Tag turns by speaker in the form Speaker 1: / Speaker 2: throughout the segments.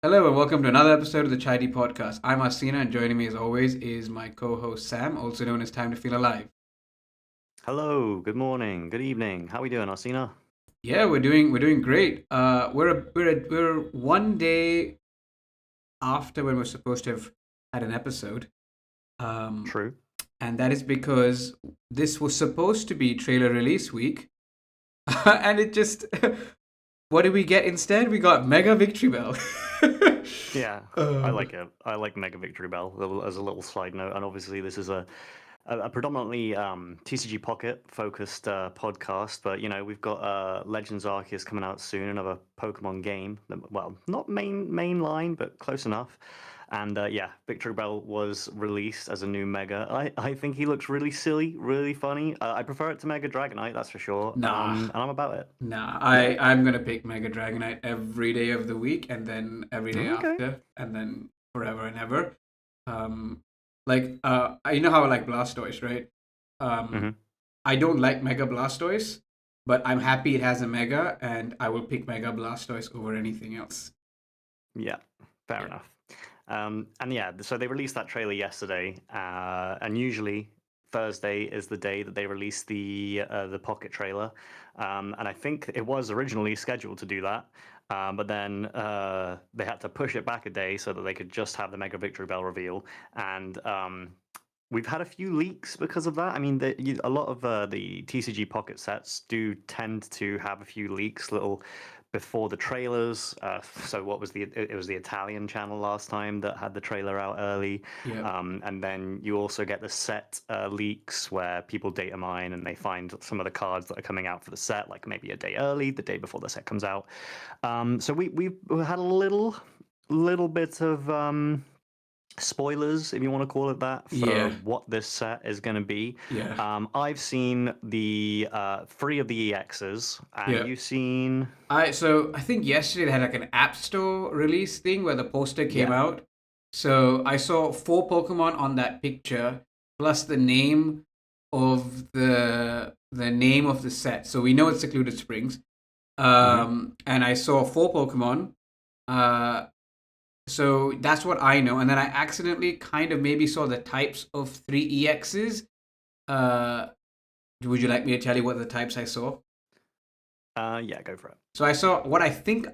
Speaker 1: Hello and welcome to another episode of the Chai Tea Podcast. I'm Arcena and joining me as always is my co-host Sam, also known as Time to Feel Alive.
Speaker 2: Hello, good morning, good evening. How are we doing, Arcena?
Speaker 1: Yeah, we're doing great. We're 1 day after when we're supposed to have had an episode, um,
Speaker 2: True.
Speaker 1: and that is because this was supposed to be trailer release week, and it just what did we get instead? We got Mega Victory Bell.
Speaker 2: Yeah, I
Speaker 1: uh,
Speaker 2: like it. I like Mega Victory Bell as a little side note. And obviously, this is a predominantly TCG Pocket focused podcast. But, we've got Legends Arceus coming out soon, another Pokemon game. Well, not main line, but close enough. And yeah, Victory Bell was released as a new Mega. I think he looks really silly, really funny. I prefer it to Mega Dragonite, that's for sure.
Speaker 1: nah.
Speaker 2: And I'm about it.
Speaker 1: Nah,
Speaker 2: Yeah.
Speaker 1: I'm gonna pick Mega Dragonite every day of the week, and then every day
Speaker 2: Okay.
Speaker 1: after, and then forever and ever. You know how I like Blastoise, right? Um,
Speaker 2: hmm
Speaker 1: I don't like Mega Blastoise, but I'm happy it has a Mega, and I will pick Mega Blastoise over anything else.
Speaker 2: Yeah, fair
Speaker 1: Yeah.
Speaker 2: enough. And yeah, so they released that trailer yesterday, and usually Thursday is the day that they release the Pocket trailer. And I think it was originally scheduled to do that, but then they had to push it back a day so that they could just have the Mega Victory Bell reveal. And we've had a few leaks because of that. I mean, a lot of the TCG Pocket sets do tend to have a few leaks, little before the trailers. So what was it was the Italian channel last time that had the trailer out early,
Speaker 1: Yeah.
Speaker 2: and then you also get the set leaks where people data mine and they find some of the cards that are coming out for the set, like maybe a day early, the day before the set comes out. So we've had a little bit of spoilers, if you want to call it that, for
Speaker 1: Yeah.
Speaker 2: what this set is going to be.
Speaker 1: Yeah.
Speaker 2: I've seen the three of the EXs, and
Speaker 1: Yeah.
Speaker 2: you've seen,
Speaker 1: I think yesterday they had like an App Store release thing where the poster came
Speaker 2: yeah,
Speaker 1: out. So I saw four Pokemon on that picture, plus the name of the name of the set. So we know it's Secluded Springs.
Speaker 2: hmm
Speaker 1: And I saw four Pokemon. Uh, so that's what I know. And then I accidentally kind of maybe saw the types of three EXs. Uh, would you like me to tell you what the types I saw?
Speaker 2: yeah, go for it.
Speaker 1: So I saw what I think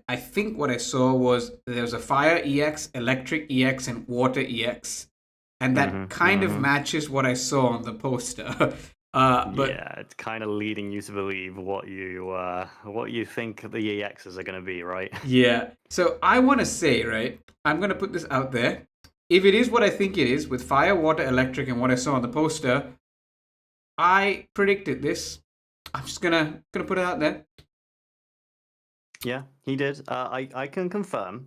Speaker 1: what I saw was there was a fire EX, electric EX, and water EX, and that kind of
Speaker 2: hmm
Speaker 1: matches what I saw on the poster. But
Speaker 2: Yeah, it's kind of leading you to believe what you think the EXs are going to be, right?
Speaker 1: yeah, so I want to say, right, I'm gonna put this out there. If it is what I think it is, with fire, water, electric, and what I saw on the poster, I predicted this. I'm just gonna put it out there.
Speaker 2: Yeah, he did. I can confirm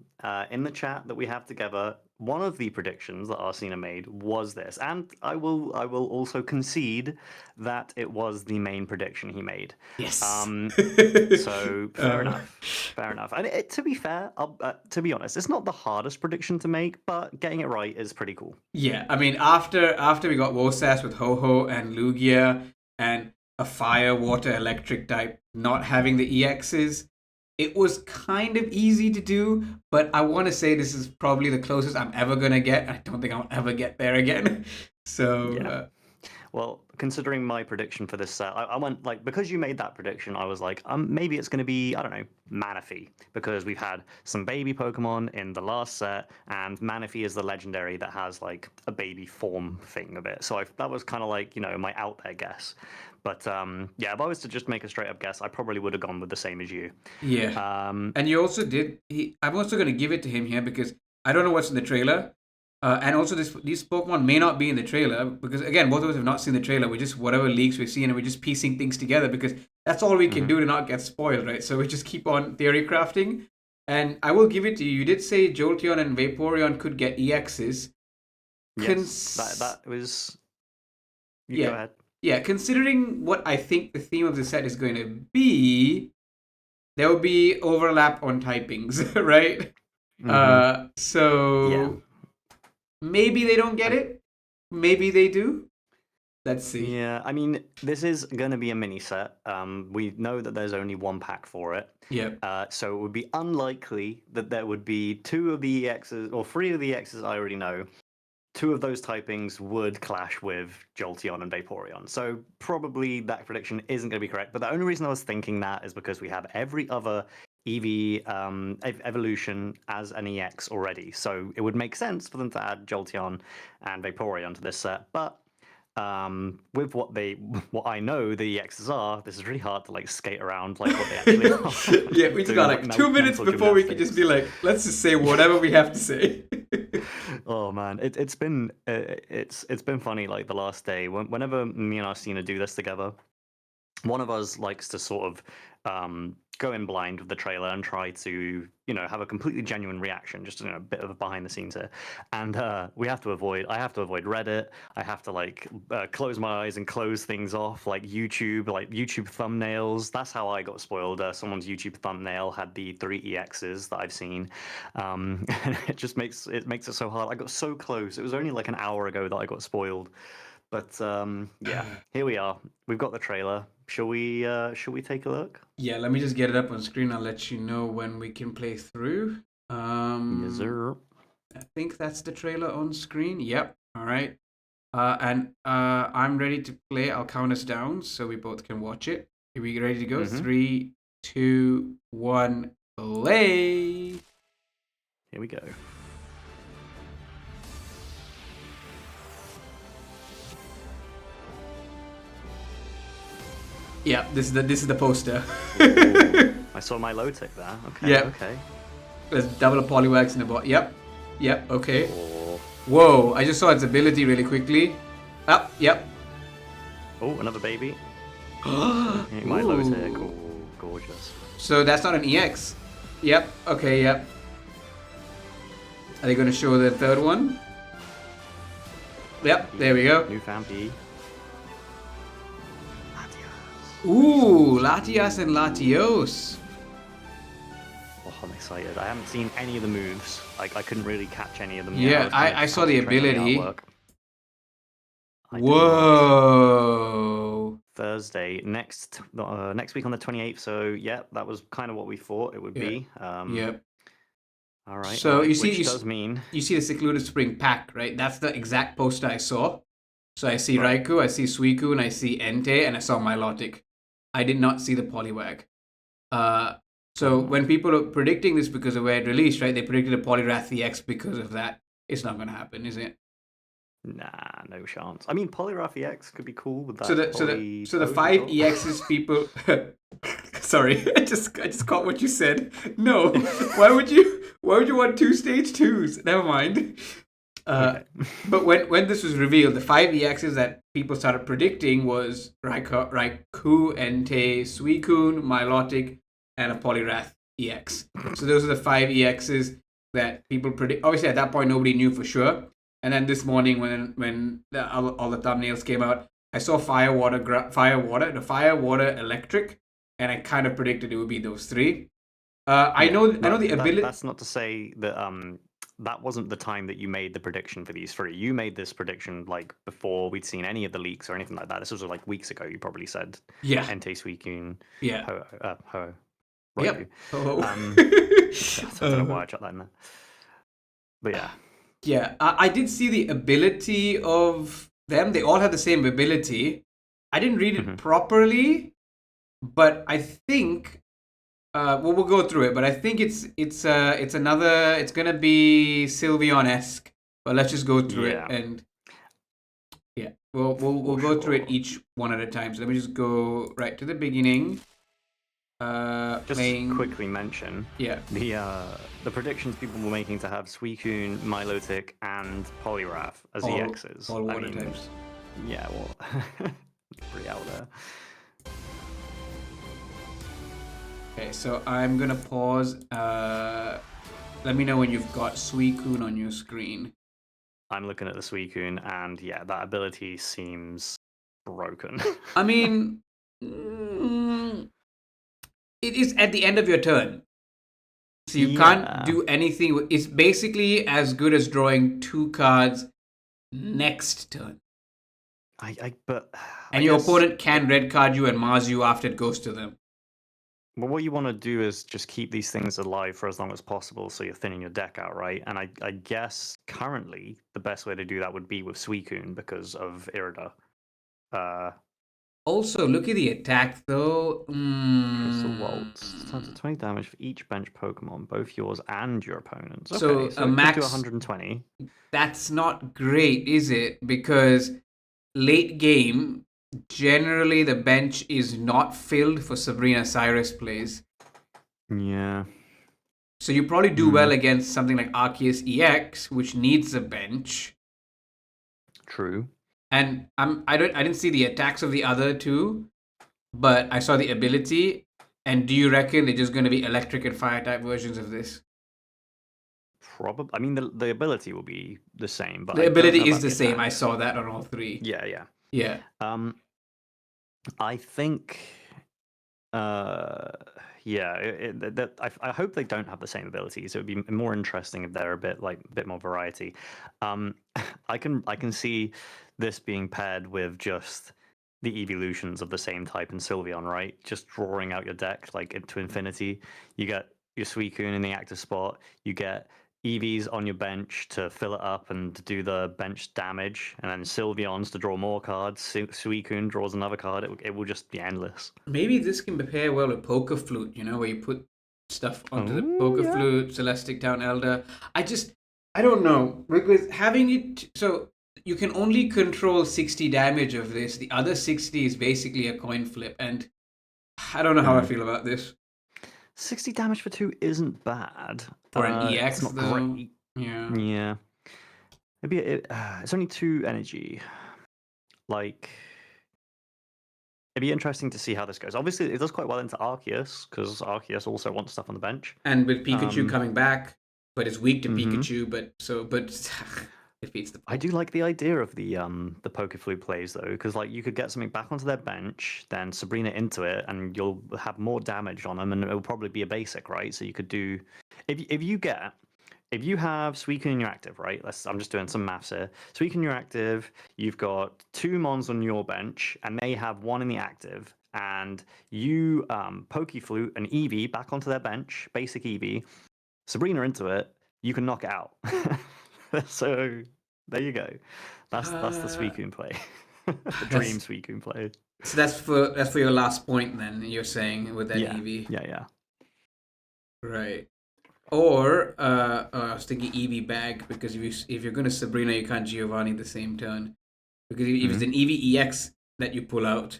Speaker 2: in the chat that we have together. One of the predictions that Arcena made was this, and I will also concede that it was the main prediction he made.
Speaker 1: Yes.
Speaker 2: Um, so fair
Speaker 1: uh,
Speaker 2: enough, fair enough. And to be fair, to be honest, it's not the hardest prediction to make, but getting it right is pretty cool.
Speaker 1: Yeah, I mean, after we got Wosas with Ho-Ho and Lugia and a fire, water, electric type not having the EXs, it was kind of easy to do, but I want to say this is probably the closest I'm ever gonna get. I don't think I'll ever get there again. So,
Speaker 2: Yeah. Well, considering my prediction for this set, I went like because you made that prediction, I was like, maybe it's going to be I don't know Manaphy because we've had some baby Pokemon in the last set, and Manaphy is the legendary that has like a baby form thing of it. So that was kind of like my out there guess. But yeah, if I was to just make a straight up guess, I probably would have gone with the same as you.
Speaker 1: yeah.
Speaker 2: Um,
Speaker 1: And you also did. I'm also gonna give it to him here because I don't know what's in the trailer. And also, these Pokemon may not be in the trailer because, again, both of us have not seen the trailer. We're just whatever leaks we've seen, and we're just piecing things together because that's all we can
Speaker 2: mhm.
Speaker 1: do to not get spoiled, right? So we just keep on theory crafting. And I will give it to you. You did say Jolteon and Vaporeon could get EXs.
Speaker 2: Yes, that was. You go
Speaker 1: Yeah,
Speaker 2: ahead.
Speaker 1: yeah. Considering what I think the theme of the set is going to be, there will be overlap on typings, right?
Speaker 2: hmm Yeah.
Speaker 1: So maybe they don't get
Speaker 2: And
Speaker 1: it. Maybe they do. Let's see.
Speaker 2: Yeah, I mean, this is going to be a mini set. We know that there's only one pack for it.
Speaker 1: Yep.
Speaker 2: So it would be unlikely that there would be two of the EXs, or three of the EXs I already know. Two of those typings would clash with Jolteon and Vaporeon. So probably that prediction isn't going to be correct. But the only reason I was thinking that is because we have every other EV evolution as an EX already. So it would make sense for them to add Jolteon and Vaporeon to this set. But with what I know the EXs are, this is really hard to like skate around like what they actually are.
Speaker 1: Yeah, we just got like 2 minutes before we could just be like, let's just say whatever we have to say.
Speaker 2: Oh man, it's been funny like the last day. Whenever me and Arcena do this together, one of us likes to sort of go in blind with the trailer and try to have a completely genuine reaction, just a bit of a behind the scenes here. And I have to avoid Reddit. I have to like close my eyes and close things off, like YouTube thumbnails. That's how I got spoiled. Someone's YouTube thumbnail had the 3 EXs that I've seen. And it just makes it so hard. I got so close. It was only like an hour ago that I got spoiled. But yeah, here we are. We've got the trailer. Shall we take a look?
Speaker 1: Yeah, let me just get it up on screen. I'll let you know when we can play through.
Speaker 2: Yes, sir.
Speaker 1: I think that's the trailer on screen. Yep. All right. And I'm ready to play. I'll count us down so we both can watch it. Are we ready to go?
Speaker 2: Mhm.
Speaker 1: 3, 2, 1, play.
Speaker 2: Here we go.
Speaker 1: Yeah, this is the poster.
Speaker 2: I saw my Milotic there. Okay.
Speaker 1: Yep.
Speaker 2: Okay.
Speaker 1: There's double Poliwags in the bot. Yep. Yep. Okay.
Speaker 2: Oh.
Speaker 1: Whoa! I just saw its ability really quickly. Oh, yep.
Speaker 2: Oh, another baby. My Milotic. Oh, gorgeous.
Speaker 1: So that's not an EX. Yep. Okay. Yep. Are they going to show the third one? Yep. There we go.
Speaker 2: New Fampi.
Speaker 1: Ooh, Latias and Latios.
Speaker 2: Oh, I'm excited. I haven't seen any of the moves. I couldn't really catch any of them.
Speaker 1: Yeah, I saw the ability.
Speaker 2: The
Speaker 1: Whoa.
Speaker 2: Thursday next week on the 28th. So yeah, that was kind of what we thought it would be.
Speaker 1: Yep.
Speaker 2: All right.
Speaker 1: So you see,
Speaker 2: which does mean
Speaker 1: you see the Secluded Spring pack, right? That's the exact poster I saw. So I see Raikou, I see Suicune, I see Entei, and I saw Milotic. I did not see the Poliwag. So when people are predicting this because of where it released, right? They predicted a Poliwrath EX because of that. It's not going to happen, is it?
Speaker 2: Nah, no chance. I mean, Poliwrath EX could be cool with that.
Speaker 1: So the 5 EXs people. Sorry, I just caught what you said. No, why would you want 2 stage 2s? Never mind.
Speaker 2: Okay.
Speaker 1: But when this was revealed, the 5 EXs that people started predicting was Raikou, Entei, Suicune, Milotic, and a Poliwrath EX. So those are the 5 EXs that people predict. Obviously, at that point, nobody knew for sure. And then this morning, when all the thumbnails came out, I saw Fire, Water, Electric, and I kind of predicted it would be those 3. I know the ability.
Speaker 2: That's not to say that that wasn't the time that you made the prediction for these 3. You made this prediction like before we'd seen any of the leaks or anything like that. This was like weeks ago. You probably said Entei, Suicune, Ho.
Speaker 1: Yep.
Speaker 2: I don't know why I shot that in there. But yeah.
Speaker 1: Yeah, I did see the ability of them. They all had the same ability. I didn't read it properly, but I think we'll go through it. But I think it's gonna be Sylveon-esque. But let's just go through it and we'll go through it each one at a time. So let me just go right to the beginning.
Speaker 2: Just quickly mention the predictions people were making to have Suicune, Milotic, and Poliwrath as EXs.
Speaker 1: All water types.
Speaker 2: Yeah, well, pretty out there.
Speaker 1: Okay, so I'm gonna pause. Let me know when you've got Suicune on your screen.
Speaker 2: I'm looking at the Suicune, and yeah, that ability seems broken.
Speaker 1: I mean. It is at the end of your turn. So you can't do anything. It's basically as good as drawing 2 cards next turn.
Speaker 2: But I
Speaker 1: And your
Speaker 2: guess
Speaker 1: opponent can red card you and Mars you after it goes to them.
Speaker 2: well, what you want to do is just keep these things alive for as long as possible, so you're thinning your deck out, right? And I guess currently the best way to do that would be with Suicune because of Irida.
Speaker 1: Also, look at the attack though.
Speaker 2: Crystal Waltz. Starts at 20 damage for each bench Pokemon, both yours and your opponent's. Okay,
Speaker 1: So
Speaker 2: so
Speaker 1: a
Speaker 2: it could do
Speaker 1: max.
Speaker 2: 120.
Speaker 1: That's not great, is it? Because late game, generally the bench is not filled for Sabrina Cyrus plays.
Speaker 2: Yeah.
Speaker 1: So you probably do well against something like Arceus EX, which needs a bench.
Speaker 2: True.
Speaker 1: And I didn't see the attacks of the other two, but I saw the ability. And do you reckon they're just going to be electric and fire type versions of this?
Speaker 2: Probably. I mean, the ability will be the same, but
Speaker 1: The
Speaker 2: I don't know
Speaker 1: ability is
Speaker 2: about
Speaker 1: the
Speaker 2: the
Speaker 1: same. I
Speaker 2: attacks.
Speaker 1: saw that on all three.
Speaker 2: Yeah, yeah.
Speaker 1: Yeah.
Speaker 2: I think. Uh, yeah. I hope they don't have the same abilities. It would be more interesting if they're a bit more variety. I can see this being paired with just the evolutions of the same type in Sylveon, right? Just drawing out your deck like into infinity. You get your Suicune in the active spot. You get EVs on your bench to fill it up and to do the bench damage, and then Sylveons to draw more cards. Suicune draws another card. It will just be endless.
Speaker 1: Maybe this can pair well with Poker Flute, where you put stuff onto the
Speaker 2: Oh
Speaker 1: Poker
Speaker 2: yeah.
Speaker 1: Flute, Celestic Town Elder. I don't know. Because having it, so you can only control 60 damage of this. The other 60 is basically a coin flip. And I don't know how I feel about this.
Speaker 2: 60 damage for 2 isn't bad.
Speaker 1: For an
Speaker 2: It's
Speaker 1: EX,
Speaker 2: not
Speaker 1: though.
Speaker 2: great.
Speaker 1: Yeah.
Speaker 2: Yeah. It's only 2 energy. Like, it'd be interesting to see how this goes. Obviously, it does quite well into Arceus, because Arceus also wants stuff on the bench.
Speaker 1: And with Pikachu coming back, but it's weak to
Speaker 2: Mm-hmm.
Speaker 1: Pikachu, but it beats the
Speaker 2: I do like the idea of the Poke Flute plays though, because like you could get something back onto their bench, then Sabrina into it, and you'll have more damage on them, and it'll probably be a basic, right? So you could do if you have Suicune in your active, right? I'm just doing some maths here. Suicune in your active, you've got 2 Mons on your bench, and they have 1 in the active, and you Poke Flute an Eevee back onto their bench, basic Eevee, Sabrina into it, you can knock it out. So there you go. That's the Suicune play. The dream Suicune play.
Speaker 1: So that's for your last point then, you're saying, with that
Speaker 2: Yeah.
Speaker 1: EV.
Speaker 2: Yeah.
Speaker 1: Right. Or I was thinking EV bag, because if you're gonna Sabrina, you can't Giovanni the same turn. Because if it's an EV EX that you pull out,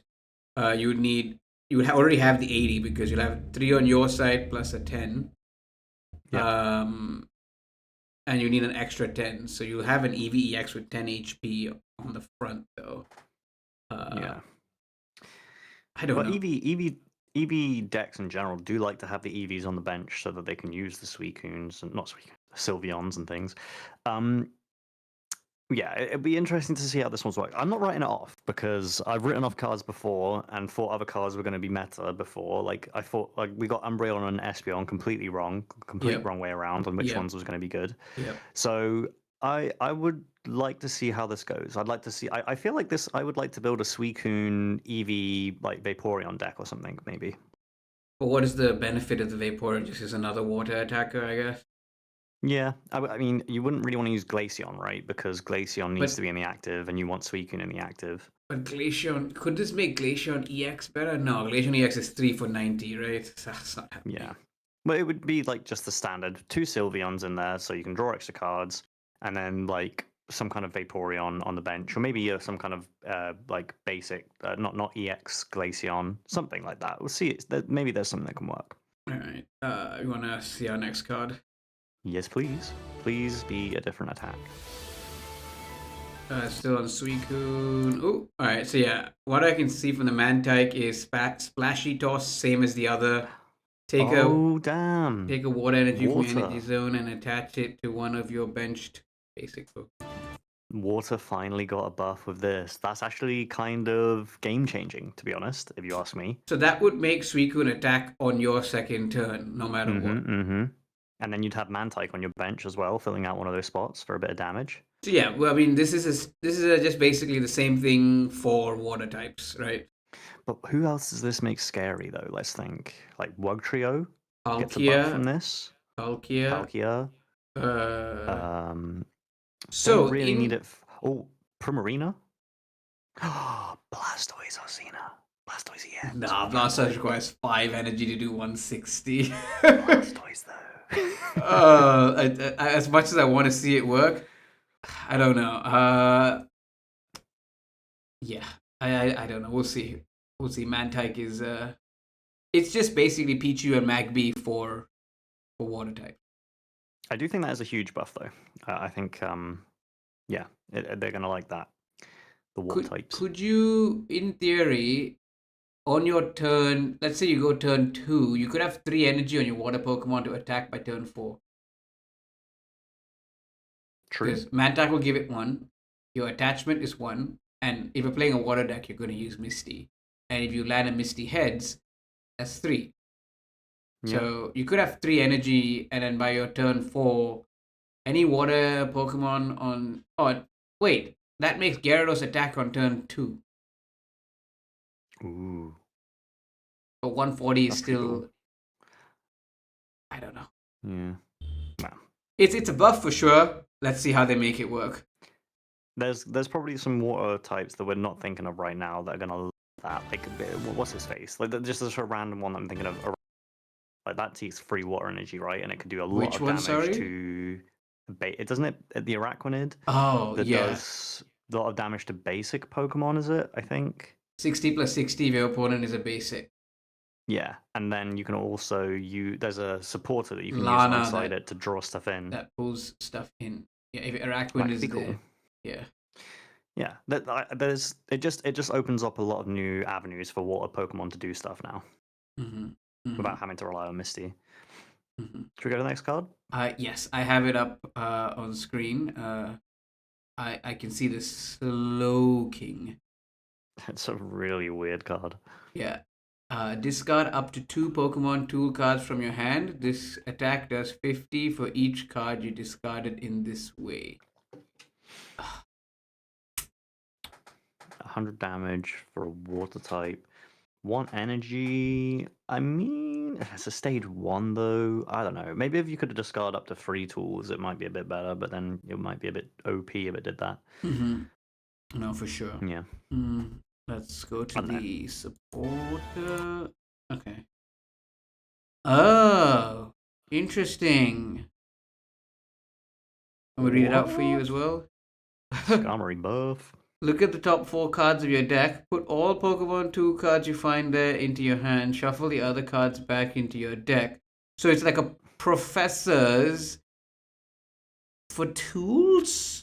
Speaker 1: you would already have the 80, because you'll have 3 on your side plus a 10.
Speaker 2: Yeah.
Speaker 1: And you need an extra 10, so you'll have an EV EX with 10 HP on the front though.
Speaker 2: Yeah.
Speaker 1: I don't know.
Speaker 2: EV decks in general do like to have the EVs on the bench so that they can use the Suicunes and not Suicunes, Sylveons and things. Yeah, it'd be interesting to see how this one's work. I'm not writing it off because I've written off cards before and thought other cards were going to be meta before. Like I thought, like we got Umbreon and Espeon completely wrong, wrong way around on which ones was going to be good.
Speaker 1: Yep.
Speaker 2: So I would like to see how this goes. I'd like to see. I feel like this. I would like to build a Suicune EV like Vaporeon deck or something maybe.
Speaker 1: But what is the benefit of the Vaporeon? Just as another water attacker, I guess.
Speaker 2: Yeah, I mean, you wouldn't really want to use Glaceon, right? Because Glaceon needs to be in the active, and you want Suicune in the active.
Speaker 1: But Glaceon, could this make Glaceon EX better? No, Glaceon EX is 3 for 90, right? That's not happening.
Speaker 2: Yeah. Well, it would be like just the standard 2 Sylveons in there, so you can draw extra cards, and then like some kind of Vaporeon on the bench, or maybe some kind of like basic, not EX Glaceon, something like that. We'll see. Maybe there's something that can work.
Speaker 1: All right. You want to see our next card?
Speaker 2: Yes, please. Please be a different attack.
Speaker 1: Still on Suicune. Oh, all right. So yeah, what I can see from the Mantike is Splashy Toss, same as the other. Take a water energy from your energy zone and attach it to one of your benched basic Pokemon.
Speaker 2: Water finally got a buff with this. That's actually kind of game changing, to be honest, if you ask me.
Speaker 1: So that would make Suicune attack on your second turn, no matter what.
Speaker 2: And then you'd have Mantike on your bench as well, filling out one of those spots for a bit of damage.
Speaker 1: So yeah, well, I mean, this is just basically the same thing for water types, right?
Speaker 2: But who else does this make scary though? Let's think. Like Wugtrio gets a buff from
Speaker 1: Palkia,
Speaker 2: this.
Speaker 1: Palkia.
Speaker 2: Palkia.
Speaker 1: Uh,
Speaker 2: Um, don't
Speaker 1: so
Speaker 2: really need
Speaker 1: in
Speaker 2: it. Oh, Primarina. Blastoise Arcena. Blastoise EX.
Speaker 1: nah, Blastoise requires 5 energy to do 160.
Speaker 2: Blastoise though.
Speaker 1: As much as I want to see it work, I don't know. Yeah, I don't know. We'll see. We'll see. Mantike is it's just basically Pichu and Magby for water type.
Speaker 2: I do think that is a huge buff though. I think yeah, they're gonna like that. The water types.
Speaker 1: Could you, in theory, on your turn, let's say you go turn 2, you could have 3 energy on your water Pokemon to attack by turn 4.
Speaker 2: True.
Speaker 1: Because Mantike will give it 1, your attachment is 1, and if you're playing a water deck, you're going to use Misty. And if you land a Misty Heads, that's 3.
Speaker 2: Yeah.
Speaker 1: So you could have 3 energy, and then by your turn 4, any water Pokemon on... Oh, wait, that makes Gyarados attack on turn 2.
Speaker 2: Ooh.
Speaker 1: But 140 is
Speaker 2: That's
Speaker 1: still...
Speaker 2: cool.
Speaker 1: I don't know.
Speaker 2: Yeah. Wow.
Speaker 1: It's a buff for sure. Let's see how they make it work.
Speaker 2: There's probably some water types that we're not thinking of right now that are gonna love that. Like, what's his face? Like, just a random one that I'm thinking of. Like, that takes free water energy, right? And it can do a lot
Speaker 1: Which
Speaker 2: of
Speaker 1: one,
Speaker 2: damage
Speaker 1: sorry?
Speaker 2: to. It doesn't it the Araquanid
Speaker 1: Oh,
Speaker 2: that
Speaker 1: yeah.
Speaker 2: does a lot of damage to basic Pokemon? Is it? I think.
Speaker 1: 60 plus 60 if your opponent is a basic.
Speaker 2: Yeah, and then you can also there's a supporter that you can use
Speaker 1: Lana
Speaker 2: alongside it to draw stuff in.
Speaker 1: that pulls stuff in. Yeah, if Araquanid
Speaker 2: That could
Speaker 1: is
Speaker 2: be cool.
Speaker 1: there. Yeah.
Speaker 2: Yeah, it just opens up a lot of new avenues for water Pokemon to do stuff now without having to rely on Misty. Should we go to the next card?
Speaker 1: Yes, I have it up on screen. I can see the Slowking.
Speaker 2: It's a really weird card.
Speaker 1: Yeah. Discard up to 2 Pokemon tool cards from your hand. This attack does 50 for each card you discarded in this way.
Speaker 2: 100 damage for a water type. 1 energy. I mean, it's a stage 1 though. I don't know. Maybe if you could discard up to 3 tools, it might be a bit better, but then it might be a bit OP if it did that.
Speaker 1: No, for sure.
Speaker 2: Yeah.
Speaker 1: Let's go to the supporter. Okay. Oh, interesting. I'm gonna read it out for you as well.
Speaker 2: Skarmory buff.
Speaker 1: Look at the top 4 cards of your deck. Put all Pokemon 2 cards you find there into your hand. Shuffle the other cards back into your deck. So it's like a professor's for tools?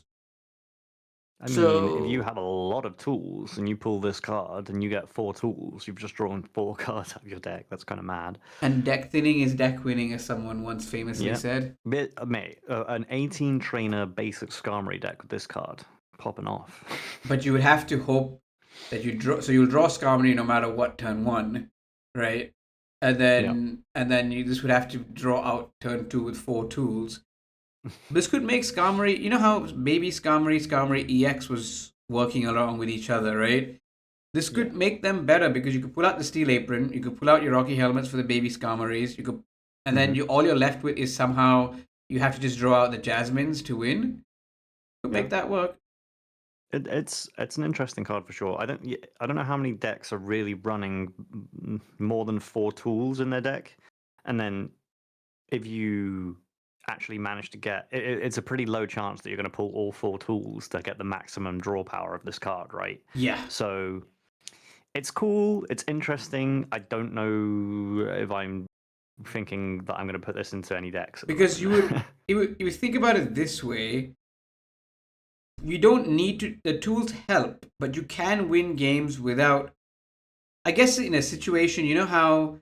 Speaker 2: I mean, if you have a lot of tools and you pull this card and you get 4 tools, you've just drawn 4 cards out of your deck. That's kind of mad.
Speaker 1: And deck thinning is deck winning, as someone once famously said.
Speaker 2: Mate, an 18 trainer basic Skarmory deck with this card popping off.
Speaker 1: But you would have to hope that you draw. So you'll draw Skarmory no matter what turn 1, right? And then you just would have to draw out turn 2 with 4 tools. This could make Skarmory. You know how baby Skarmory EX was working along with each other, right? This could make them better because you could pull out the Steel Apron, you could pull out your Rocky Helmets for the baby Skarmories, you could, and then all you're left with is somehow you have to just draw out the Jasmines to win. Could make that work.
Speaker 2: It's an interesting card for sure. I don't know how many decks are really running more than 4 tools in their deck, and then if you actually manage to get it's a pretty low chance that you're going to pull all 4 tools to get the maximum draw power of this card, right?
Speaker 1: Yeah.
Speaker 2: So it's cool, it's interesting. I don't know if I'm thinking that I'm going to put this into any decks
Speaker 1: because you would think about it this way. You don't need to. The tools help, but you can win games without. I guess in a situation, you know how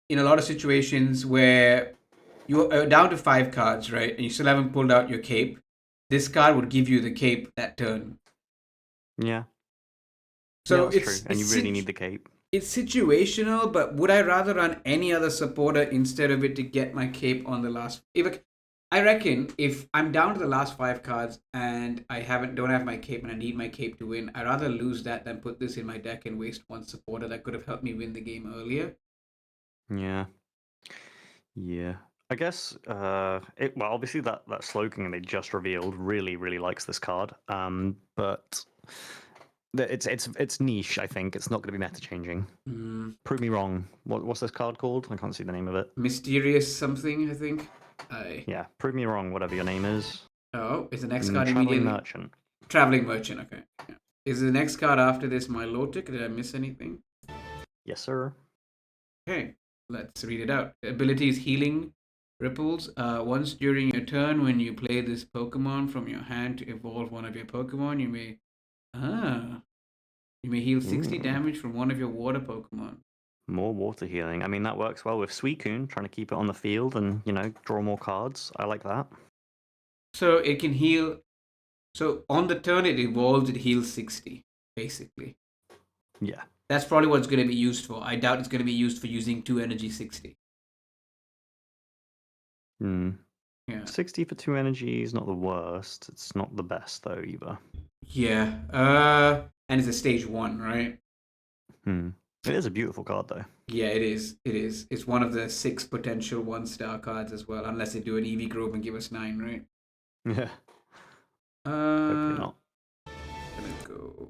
Speaker 1: in a lot of situations where you're down to 5 cards, right? And you still haven't pulled out your cape. This card would give you the cape that turn.
Speaker 2: Yeah.
Speaker 1: So
Speaker 2: that's true. And you really need the cape.
Speaker 1: It's situational, but would I rather run any other supporter instead of it to get my cape on the last? I reckon if I'm down to the last 5 cards and I don't have my cape and I need my cape to win, I'd rather lose that than put this in my deck and waste one supporter that could have helped me win the game earlier.
Speaker 2: Yeah. Yeah. I guess well obviously that Slowking they just revealed really likes this card. But it's niche, I think. It's not going to be meta changing. Prove me wrong. What's this card called? I can't see the name of it.
Speaker 1: Mysterious something, I think.
Speaker 2: Yeah, prove me wrong, whatever your name is.
Speaker 1: Oh, is the next card
Speaker 2: Traveling
Speaker 1: immediately?
Speaker 2: Merchant.
Speaker 1: Traveling Merchant, okay. Yeah. Is the next card after this Milotic? Did I miss anything?
Speaker 2: Yes, sir.
Speaker 1: Okay, let's read it out. Ability is Healing Ripples. Once during your turn, when you play this Pokemon from your hand to evolve one of your Pokemon, you may heal 60 damage from one of your water Pokemon.
Speaker 2: More water healing. I mean, that works well with Suicune, trying to keep it on the field and, draw more cards. I like that.
Speaker 1: So it can heal. So on the turn it evolves, it heals 60, basically.
Speaker 2: Yeah.
Speaker 1: That's probably what it's going to be used for. I doubt it's going to be used for using 2 energy 60.
Speaker 2: Yeah. 60 for 2 energy is not the worst. It's not the best, though, either.
Speaker 1: Yeah. And it's a stage 1, right?
Speaker 2: It is a beautiful card, though.
Speaker 1: Yeah, it is. It is. It's one of the 6 potential 1-star cards as well, unless they do an EV Grove and give us 9, right?
Speaker 2: Yeah. Hopefully not.
Speaker 1: Gonna go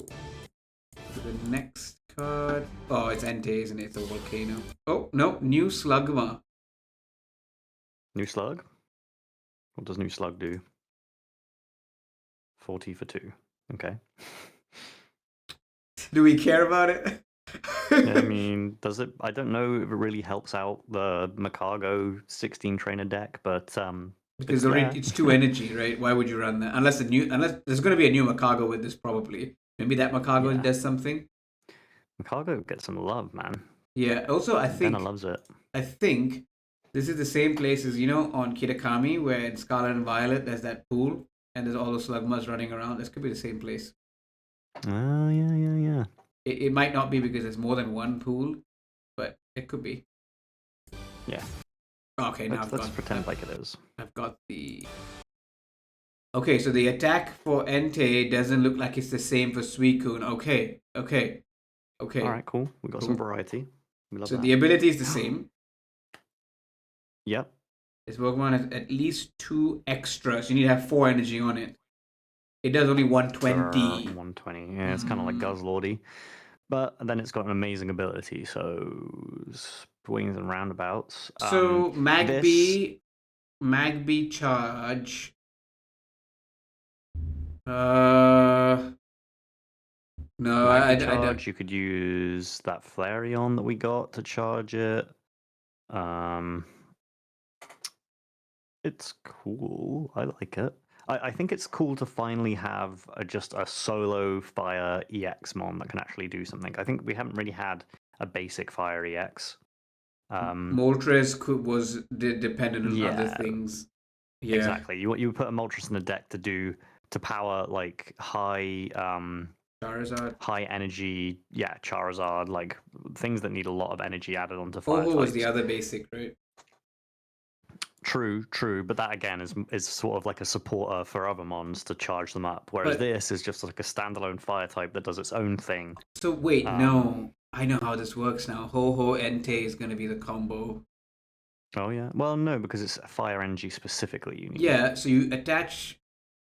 Speaker 1: to the next card. Oh, it's Entei, isn't it? It's a volcano. Oh, no. New Slugma.
Speaker 2: New Slug? What does New Slug do? 40 for 2. Okay.
Speaker 1: Do we care about it?
Speaker 2: I mean, does it? I don't know if it really helps out the Macargo 16 trainer deck, but
Speaker 1: because it's 2 energy, right? Why would you run that? Unless there's going to be a new Macargo with this, probably. Maybe that Macargo does something.
Speaker 2: Macargo gets some love, man.
Speaker 1: Yeah. Also, I think
Speaker 2: Benna loves it.
Speaker 1: I think this is the same place as on Kitakami, where in Scarlet and Violet there's that pool and there's all the Slugmas running around. This could be the same place.
Speaker 2: Oh yeah.
Speaker 1: It might not be because there's more than one pool, but it could be.
Speaker 2: Yeah.
Speaker 1: Okay, now
Speaker 2: let's pretend like it is.
Speaker 1: I've got the. Okay, so the attack for Entei doesn't look like it's the same for Suicune. Okay.
Speaker 2: All right, cool. We got some variety. We love that.
Speaker 1: The ability is the same.
Speaker 2: Yep.
Speaker 1: This Pokemon has at least 2 extras. You need to have 4 energy on it. It does only 120.
Speaker 2: 120. Yeah, it's kind of like Guzzlordy. But then it's got an amazing ability, so swings and roundabouts.
Speaker 1: So Magby charge. No, I don't.
Speaker 2: You could use that Flareon that we got to charge it. It's cool. I like it. I think it's cool to finally have just a solo Fire EX mon that can actually do something. I think we haven't really had a basic Fire EX.
Speaker 1: Moltres was dependent on other things. Yeah.
Speaker 2: Exactly. You put a Moltres in the deck to power like high
Speaker 1: Charizard.
Speaker 2: High energy, Charizard, like things that need a lot of energy added onto fire.
Speaker 1: Oh, was the other basic, right?
Speaker 2: True, but that again is sort of like a supporter for other mons to charge them up, whereas this is just like a standalone fire type that does its own thing.
Speaker 1: So wait, no, I know how this works now. Ho-Ho Entei is going to be the combo.
Speaker 2: Oh yeah, well no, because it's fire energy specifically you need.
Speaker 1: Yeah, so you attach.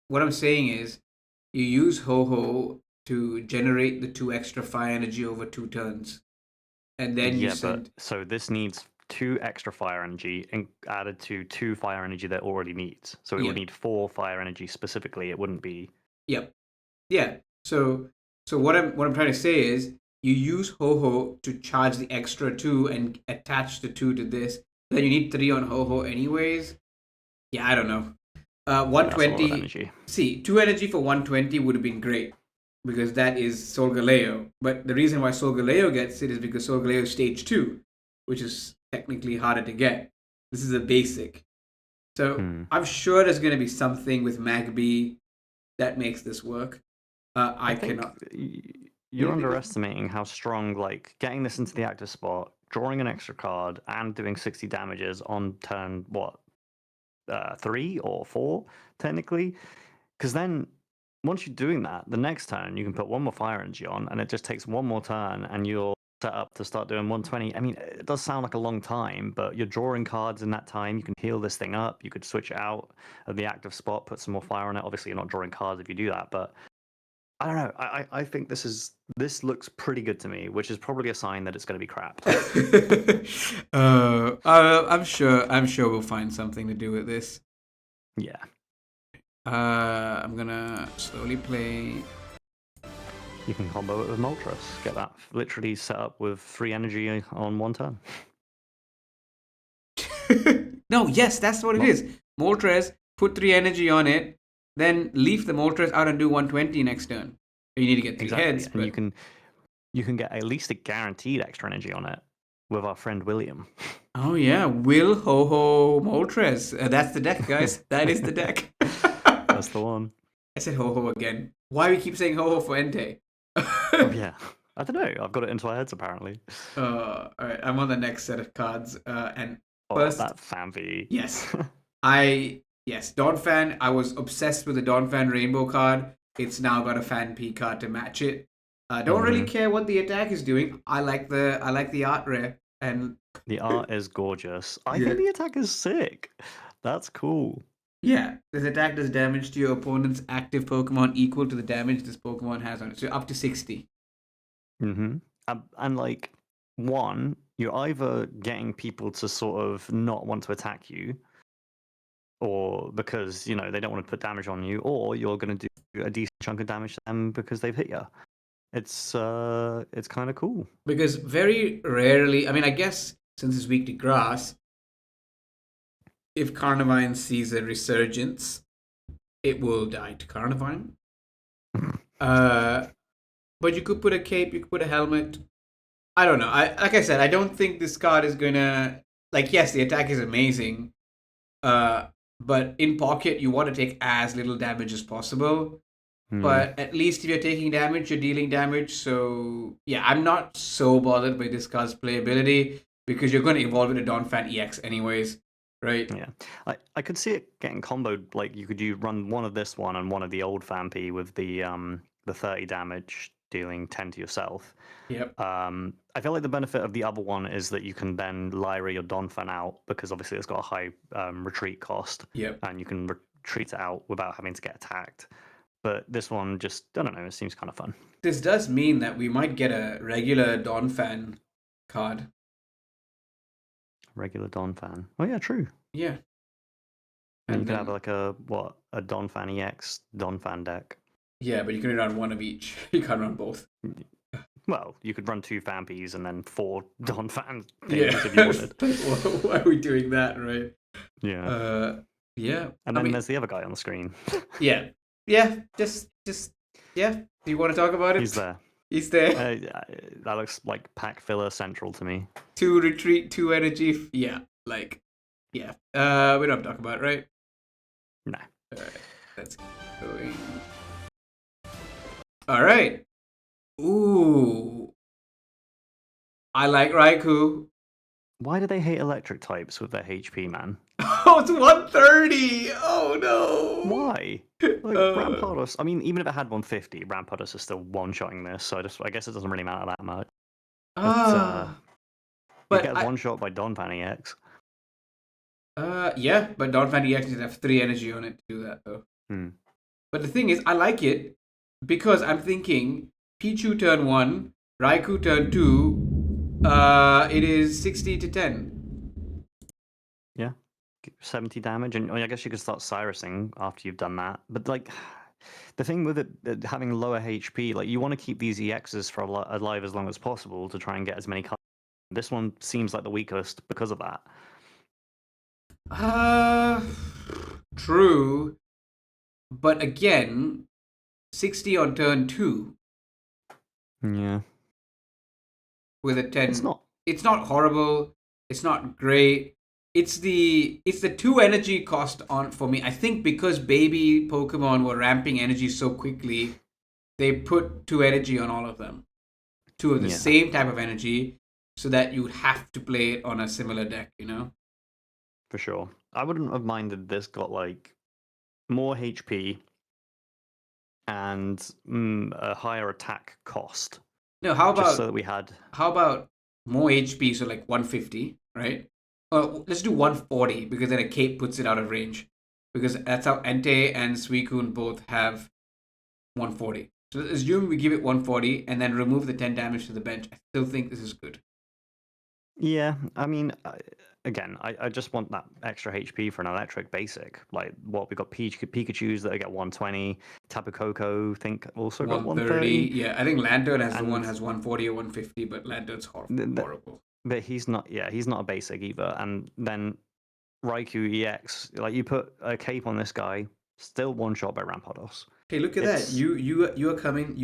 Speaker 1: What I'm saying is, you use Ho-Ho to generate the 2 extra fire energy over 2 turns, and then you send.
Speaker 2: So this needs 2 extra fire energy and added to 2 fire energy that already needs. So it would need 4 fire energy specifically. It wouldn't be.
Speaker 1: Yep. Yeah. So what I'm trying to say is you use Ho-Ho to charge the extra 2 and attach the 2 to this. Then you need 3 on Ho-Ho anyways. Yeah, I don't know. 120. See, 2 energy for 120 would have been great because that is Solgaleo. But the reason why Solgaleo gets it is because Solgaleo is stage 2, which is technically harder to get. This is a basic. So I'm sure there's going to be something with Magby that makes this work. I cannot.
Speaker 2: you're underestimating how strong, like, getting this into the active spot, drawing an extra card, and doing 60 damages on turn, 3 or 4, technically? Because then, once you're doing that, the next turn, you can put one more fire energy on, and it just takes one more turn, and you're set up to start doing 120. I mean, it does sound like a long time, but you're drawing cards in that time. You can heal this thing up. You could switch it out of the active spot, put some more fire on it. Obviously, you're not drawing cards if you do that, but I don't know. I think this looks pretty good to me, which is probably a sign that it's going to be crap.
Speaker 1: I'm sure we'll find something to do with this.
Speaker 2: Yeah.
Speaker 1: I'm gonna slowly play.
Speaker 2: You can combo it with Moltres. Get that literally set up with 3 energy on one turn.
Speaker 1: No, yes, that's what it is. Moltres, put 3 energy on it, then leave the Moltres out and do 120 next turn. You need to get 3 heads.
Speaker 2: And
Speaker 1: but...
Speaker 2: you can get at least a guaranteed extra energy on it with our friend William.
Speaker 1: Oh yeah, Will Ho-Ho Moltres. That's the deck, guys. That is the deck.
Speaker 2: That's the one.
Speaker 1: I said Ho-Ho again. Why we keep saying Ho-Ho for Entei?
Speaker 2: Oh, yeah. I don't know. I've got it into our heads, apparently.
Speaker 1: All right, I'm on the next set of cards. And
Speaker 2: first... that Fanvi.
Speaker 1: Yes. Dawn Fan. I was obsessed with the Dawn Fan Rainbow card. It's now got a Fan P card to match it. I don't really care what the attack is doing. I like the art rare, and
Speaker 2: the art is gorgeous. I think the attack is sick. That's cool.
Speaker 1: Yeah, this attack does damage to your opponent's active Pokemon equal to the damage this Pokemon has on it. So up to 60.
Speaker 2: Mm-hmm. And like, one, you're either getting people to sort of not want to attack you, or because, you know, they don't want to put damage on you, or you're going to do a decent chunk of damage to them because they've hit you. It's kind of cool.
Speaker 1: Because very rarely, I mean, I guess since it's weak to grass, if Carnivine sees a resurgence, it will die to Carnivine. But you could put a cape, you could put a helmet. I don't know. Like I said, I don't think this card is gonna, like, yes, the attack is amazing. But in pocket, you want to take as little damage as possible. But at least if you're taking damage, you're dealing damage. So yeah, I'm not so bothered by this card's playability because you're going to evolve into Donphan EX anyways, right?
Speaker 2: Yeah, I could see it getting comboed. Like you could run one of this one and one of the old Fampi with the 30 damage, dealing 10 to yourself.
Speaker 1: Yep.
Speaker 2: I feel like the benefit of the other one is that you can then Lyra your Donphan out because obviously it's got a high retreat cost.
Speaker 1: Yep.
Speaker 2: And you can retreat it out without having to get attacked. But this one just, I don't know, it seems kind of fun.
Speaker 1: This does mean that we might get a regular Donphan card.
Speaker 2: Regular Donphan. Oh yeah, true.
Speaker 1: Yeah.
Speaker 2: And you can have like a Donphan EX Donphan deck.
Speaker 1: Yeah, but you can run one of each. You can't run both.
Speaker 2: Well, you could run 2 Fampis and then 4 Donphan things if you wanted.
Speaker 1: Why are we doing that, right?
Speaker 2: Yeah.
Speaker 1: Yeah.
Speaker 2: And then there's the other guy on the screen.
Speaker 1: Yeah. Yeah, just yeah. Do you want to talk about it?
Speaker 2: He's there.
Speaker 1: He's there.
Speaker 2: That looks like pack filler central to me.
Speaker 1: 2 retreat, 2 energy. Yeah, like, yeah. We don't have to talk about it, right?
Speaker 2: No.
Speaker 1: All right, let's keep going. All right. Ooh. I like Raikou.
Speaker 2: Why do they hate electric types with their HP, man?
Speaker 1: Oh, it's 130. Oh no.
Speaker 2: Why? Like Rampardos. I mean, even if it had 150, Rampardos is still one-shotting this. So I guess it doesn't really matter that much. But you get one shot by Donphan EX.
Speaker 1: Yeah, but Donphan EX doesn't have 3 energy on it to do that though. But the thing is, I like it because I'm thinking Pichu turn 1, Raikou turn 2. It is 60 to 10.
Speaker 2: Yeah. 70 damage, and I guess you could start Cyrusing after you've done that. But like, the thing with it having lower HP, like you want to keep these EXs for alive as long as possible to try and get as many cards. This one seems like the weakest because of that.
Speaker 1: True. But again, 60 on turn 2.
Speaker 2: Yeah.
Speaker 1: With a 10. It's not horrible. It's not great. It's the 2 energy cost on for me. I think because baby Pokemon were ramping energy so quickly, they put 2 energy on all of them. 2 of the same type of energy, so that you would have to play it on a similar deck, you know?
Speaker 2: For sure. I wouldn't have minded this got like more HP and a higher attack cost.
Speaker 1: No, how
Speaker 2: Just so
Speaker 1: about
Speaker 2: that we had.
Speaker 1: how about more HP, so like 150, right? Let's do 140 because then a cape puts it out of range. Because that's how Entei and Suicune both have 140. So assume we give it 140 and then remove the 10 damage to the bench. I still think this is good.
Speaker 2: Yeah, I mean, again, I just want that extra HP for an electric basic. Like what we got Pikachu's that get 120, Tapu Koko think also got 130.
Speaker 1: Yeah, I think Lantern has the one
Speaker 2: And
Speaker 1: has 140 or 150, but Lantern's horrible.
Speaker 2: but he's not a basic either. And then Raikou EX, like you put a cape on this guy, still one shot by Rampardos.
Speaker 1: Hey, look at that! You are coming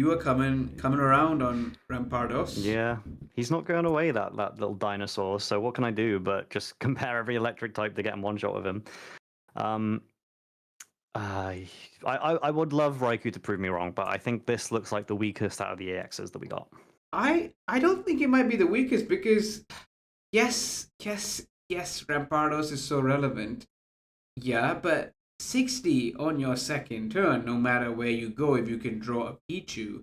Speaker 1: around on Rampardos.
Speaker 2: Yeah, he's not going away, that little dinosaur. So what can I do but just compare every electric type to get him one shot with him? I would love Raikou to prove me wrong, but I think this looks like the weakest out of the EXs that we got.
Speaker 1: I don't think it might be the weakest because yes, Rampardos is so relevant. Yeah, but 60 on your second turn, no matter where you go, if you can draw a Pichu,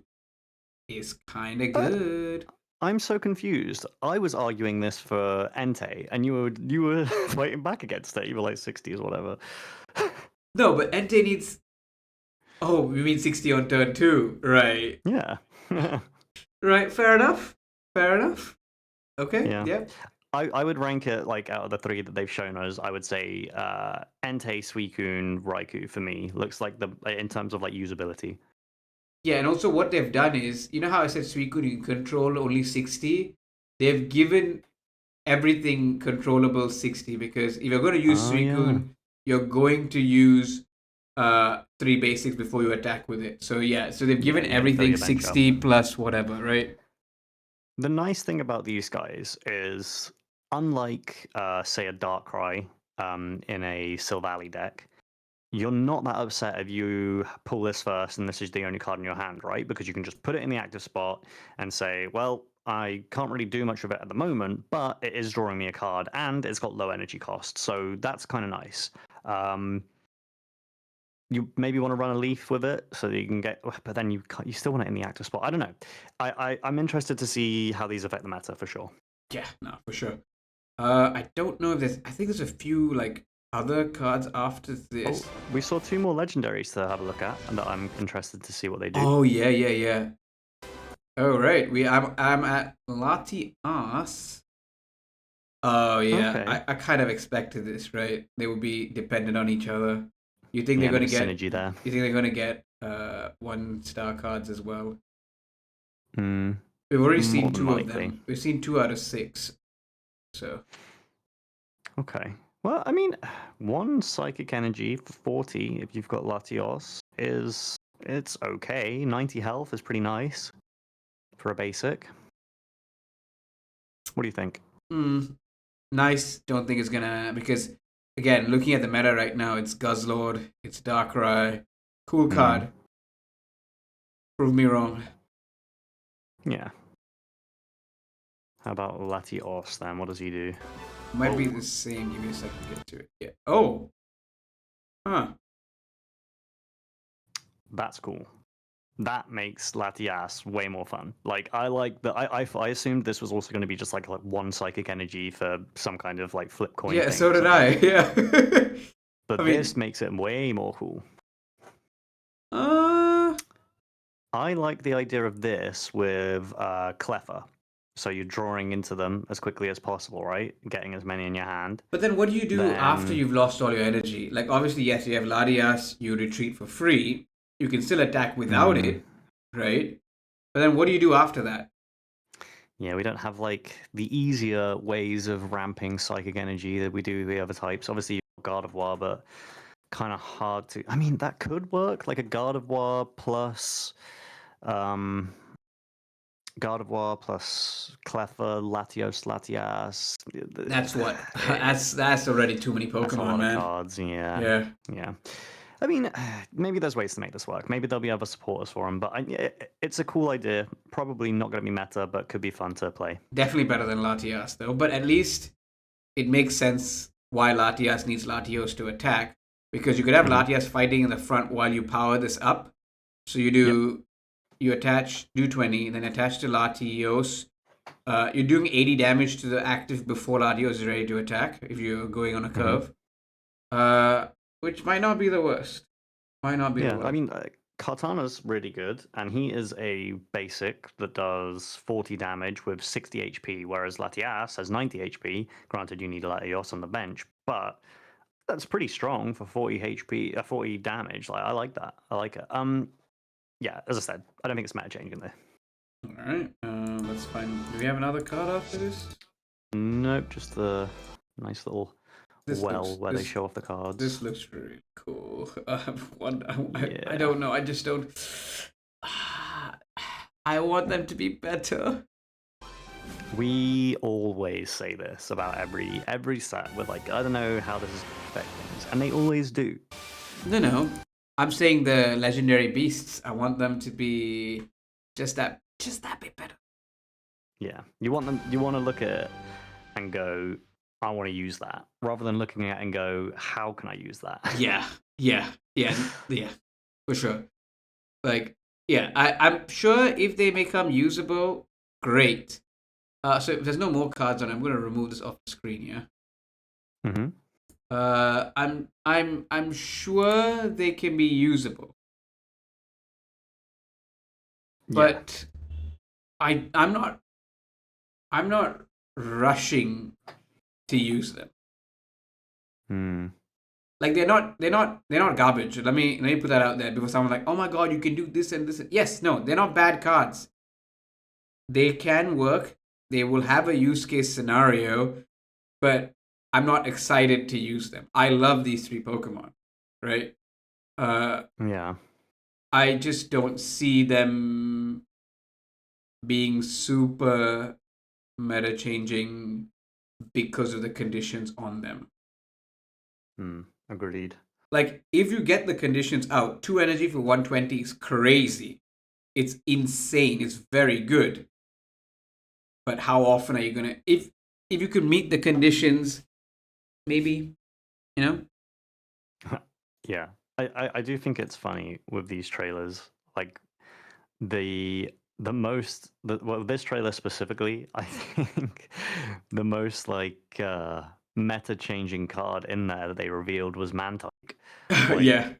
Speaker 1: is kind of good.
Speaker 2: I'm so confused. I was arguing this for Entei, and you were fighting back against it. You were like 60s or whatever.
Speaker 1: No, but Entei needs. Oh, we mean 60 on turn 2, right?
Speaker 2: Yeah.
Speaker 1: Right, fair enough. Okay, yeah.
Speaker 2: I would rank it like out of the 3 that they've shown us. I would say Entei, Suicune, Raikou for me looks like in terms of like usability.
Speaker 1: Yeah, and also what they've done is, you know how I said Suicune you can control only 60? They've given everything controllable 60 because if you're going to use Suicune, you're going to use 3 basics before you attack with it. So yeah, so they've given everything 60 plus whatever, right?
Speaker 2: The nice thing about these guys is, unlike say a Darkrai in a Silvally deck, you're not that upset if you pull this first and this is the only card in your hand, right? Because you can just put it in the active spot and say, well, I can't really do much of it at the moment, but it is drawing me a card and it's got low energy cost. So that's kind of nice. You maybe want to run a leaf with it so that you can get, but then you still want it in the active spot. I don't know. I'm interested to see how these affect the meta for sure.
Speaker 1: Yeah, no, for sure. I don't know if I think there's a few like other cards after this.
Speaker 2: Oh, we saw 2 more legendaries to have a look at, and that I'm interested to see what they do.
Speaker 1: Oh yeah. Oh right, I'm at Latias. Oh yeah, okay. I kind of expected this, right? They would be dependent on each other. You think they're going to get
Speaker 2: synergy there?
Speaker 1: You think they're going to get 1-star cards as well?
Speaker 2: Mm,
Speaker 1: We've already seen 2 of them. We've seen 2 out of 6. So.
Speaker 2: Okay. Well, I mean, 1 psychic energy for 40 if you've got Latios it's okay. 90 health is pretty nice for a basic. What do you think?
Speaker 1: Nice. Don't think it's gonna, because again, looking at the meta right now, it's Guzzlord, it's Darkrai. Cool card. Prove me wrong.
Speaker 2: Yeah. How about Latios then? What does he do?
Speaker 1: Might be the same. Give me a second to get to it. Yeah. Oh. Huh.
Speaker 2: That's cool. That makes Latias way more fun. Like I assumed this was also going to be just like 1 psychic energy for some kind of like flip coin.
Speaker 1: Yeah, so did I. Yeah.
Speaker 2: But this makes it way more cool. I like the idea of this with Cleffa. So you're drawing into them as quickly as possible, right? Getting as many in your hand.
Speaker 1: But then what do you do after you've lost all your energy? Like, obviously, yes, you have Latias, you retreat for free. You can still attack without it, right? But then what do you do after that?
Speaker 2: Yeah, we don't have like the easier ways of ramping psychic energy that we do the other types. Obviously, Gardevoir, but kind of hard to. I mean, that could work, like a Gardevoir plus Gardevoir plus Cleffa, Latios, Latias.
Speaker 1: That's what. That's already too many Pokemon,
Speaker 2: that's a lot
Speaker 1: man.
Speaker 2: of cards. Yeah. I mean, maybe there's ways to make this work. Maybe there'll be other supporters for him, but it's a cool idea. Probably not going to be meta, but could be fun to play.
Speaker 1: Definitely better than Latias, though. But at least it makes sense why Latias needs Latios to attack. Because you could have
Speaker 2: Mhm.
Speaker 1: Latias fighting in the front while you power this up. So
Speaker 2: Yep.
Speaker 1: you attach, do 20, then attach to Latios. You're doing 80 damage to the active before Latios is ready to attack if you're going on a
Speaker 2: Mhm.
Speaker 1: curve. Which might not be the worst. Might not be the
Speaker 2: Yeah, I
Speaker 1: worst.
Speaker 2: mean, Kartana's really good, and he is a basic that does 40 damage with 60 HP, whereas Latias has 90 HP. Granted, you need Latios on the bench, but that's pretty strong for 40 HP, 40 damage. Like, I like that. I like it. Yeah, as I said, I don't think it's meta changing there.
Speaker 1: Alright, let's find. Do we have another card after this?
Speaker 2: Nope, just the nice little
Speaker 1: This
Speaker 2: well
Speaker 1: looks
Speaker 2: where they show off the cards.
Speaker 1: this looks really cool. I
Speaker 2: Yeah.
Speaker 1: don't know. I just don't. I want them to be better.
Speaker 2: We always say this about every set with like, I don't know how this is going to affect things, and they always do.
Speaker 1: No. I'm saying the legendary beasts. I want them to be just that bit better.
Speaker 2: Yeah, you want them. You want to look at it and go, I want to use that, rather than looking at it and go, how can I use that?
Speaker 1: Yeah, for sure. Like, yeah, I'm sure if they become usable, great. So if there's no more cards on, I'm gonna remove this off the screen. Yeah.
Speaker 2: Mm-hmm.
Speaker 1: I'm sure they can be usable,
Speaker 2: Yeah.
Speaker 1: but I'm not rushing to use them.
Speaker 2: Hmm.
Speaker 1: Like they're not garbage. Let me put that out there before someone's like, oh my god, you can do this and this. Yes, no, they're not bad cards. They can work. They will have a use case scenario, but I'm not excited to use them. I love these three Pokemon, right?
Speaker 2: Yeah.
Speaker 1: I just don't see them being super meta changing because of the conditions on them.
Speaker 2: Hmm. Agreed.
Speaker 1: Like, if you get the conditions out, 2 energy for 120 is crazy. It's insane. It's very good. But how often are you gonna if you could meet the conditions, maybe, you know?
Speaker 2: Yeah. I do think it's funny with these trailers. Like well, this trailer specifically, I think the most like meta changing card in there that they revealed was Mantyke. Like
Speaker 1: Yeah.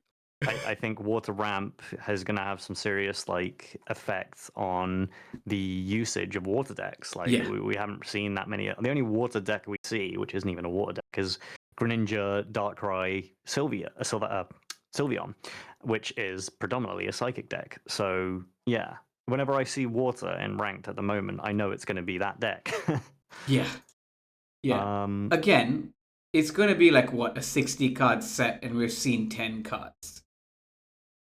Speaker 2: I think Water Ramp is going to have some serious like effects on the usage of water decks. Like
Speaker 1: Yeah.
Speaker 2: we haven't seen that many. The only water deck we see, which isn't even a water deck, is Greninja, Darkrai, Sylveon, which is predominantly a psychic deck. So yeah, whenever I see water in ranked at the moment, I know it's going to be that deck.
Speaker 1: Yeah. Yeah.
Speaker 2: um,
Speaker 1: Again, it's going to be like what, a 60 card set and we've seen 10 cards.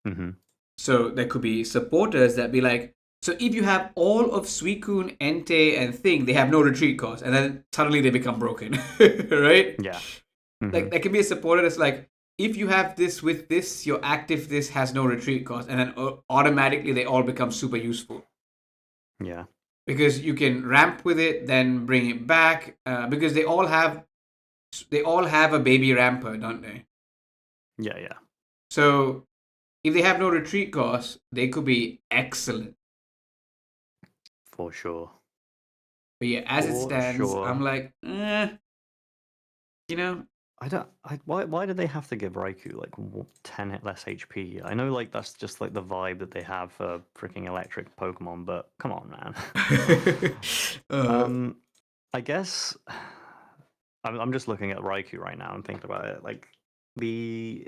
Speaker 2: mhm.
Speaker 1: So there could be supporters that be like, so if you have all of Suicune, Entei, and Thing, they have no retreat cost, and then suddenly they become broken, right?
Speaker 2: Yeah.
Speaker 1: Like
Speaker 2: Mhm.
Speaker 1: there can be a supporter that's like, if you have this with this, your active this has no retreat cost, and then automatically they all become super useful
Speaker 2: Yeah.
Speaker 1: because you can ramp with it, then bring it back, because they all have a baby ramper, don't they?
Speaker 2: Yeah. Yeah.
Speaker 1: So if they have no retreat cost, they could be excellent.
Speaker 2: For sure.
Speaker 1: But yeah, as it
Speaker 2: For
Speaker 1: stands, I'm
Speaker 2: sure.
Speaker 1: like, you know,
Speaker 2: I don't. Why did they have to give Raikou like 10 less HP? I know like that's just like the vibe that they have for freaking electric Pokemon, but come on, man.
Speaker 1: uh,
Speaker 2: I guess I'm just looking at Raikou right now and thinking about it. Like the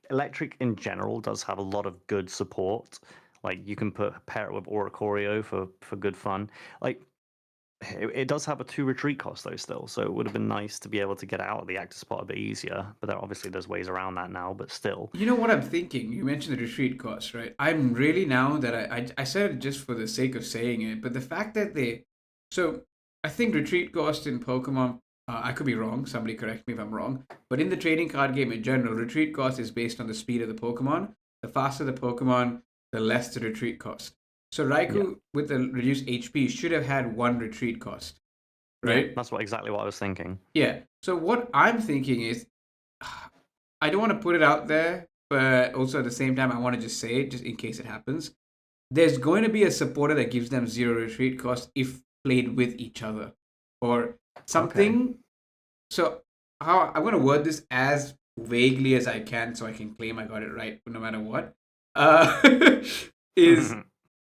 Speaker 2: electric in general does have a lot of good support. Like you can pair it with Oricorio for good fun. Like it does have a 2 retreat cost though still, so it would have been nice to be able to get out of the active spot a bit easier. But obviously there's ways around that now. But still,
Speaker 1: you know what I'm thinking? You mentioned the retreat cost, right? I'm really now that I said it just for the sake of saying it, but the fact that so I think retreat cost in Pokemon I could be wrong. Somebody correct me if I'm wrong. But in the trading card game in general, retreat cost is based on the speed of the Pokemon. The faster the Pokemon, the less the retreat cost. So
Speaker 2: Yeah.
Speaker 1: Raikou with the reduced HP should have had one retreat cost,
Speaker 2: Yeah,
Speaker 1: right?
Speaker 2: that's exactly what I was thinking.
Speaker 1: Yeah. So what I'm thinking is, I don't want to put it out there, but also at the same time, I want to just say it just in case it happens. There's going to be a supporter that gives them zero retreat cost if played with each other, or
Speaker 2: Okay.
Speaker 1: something. So how I'm going to word this as vaguely as I can, so I can claim I got it right no matter what. Uh, is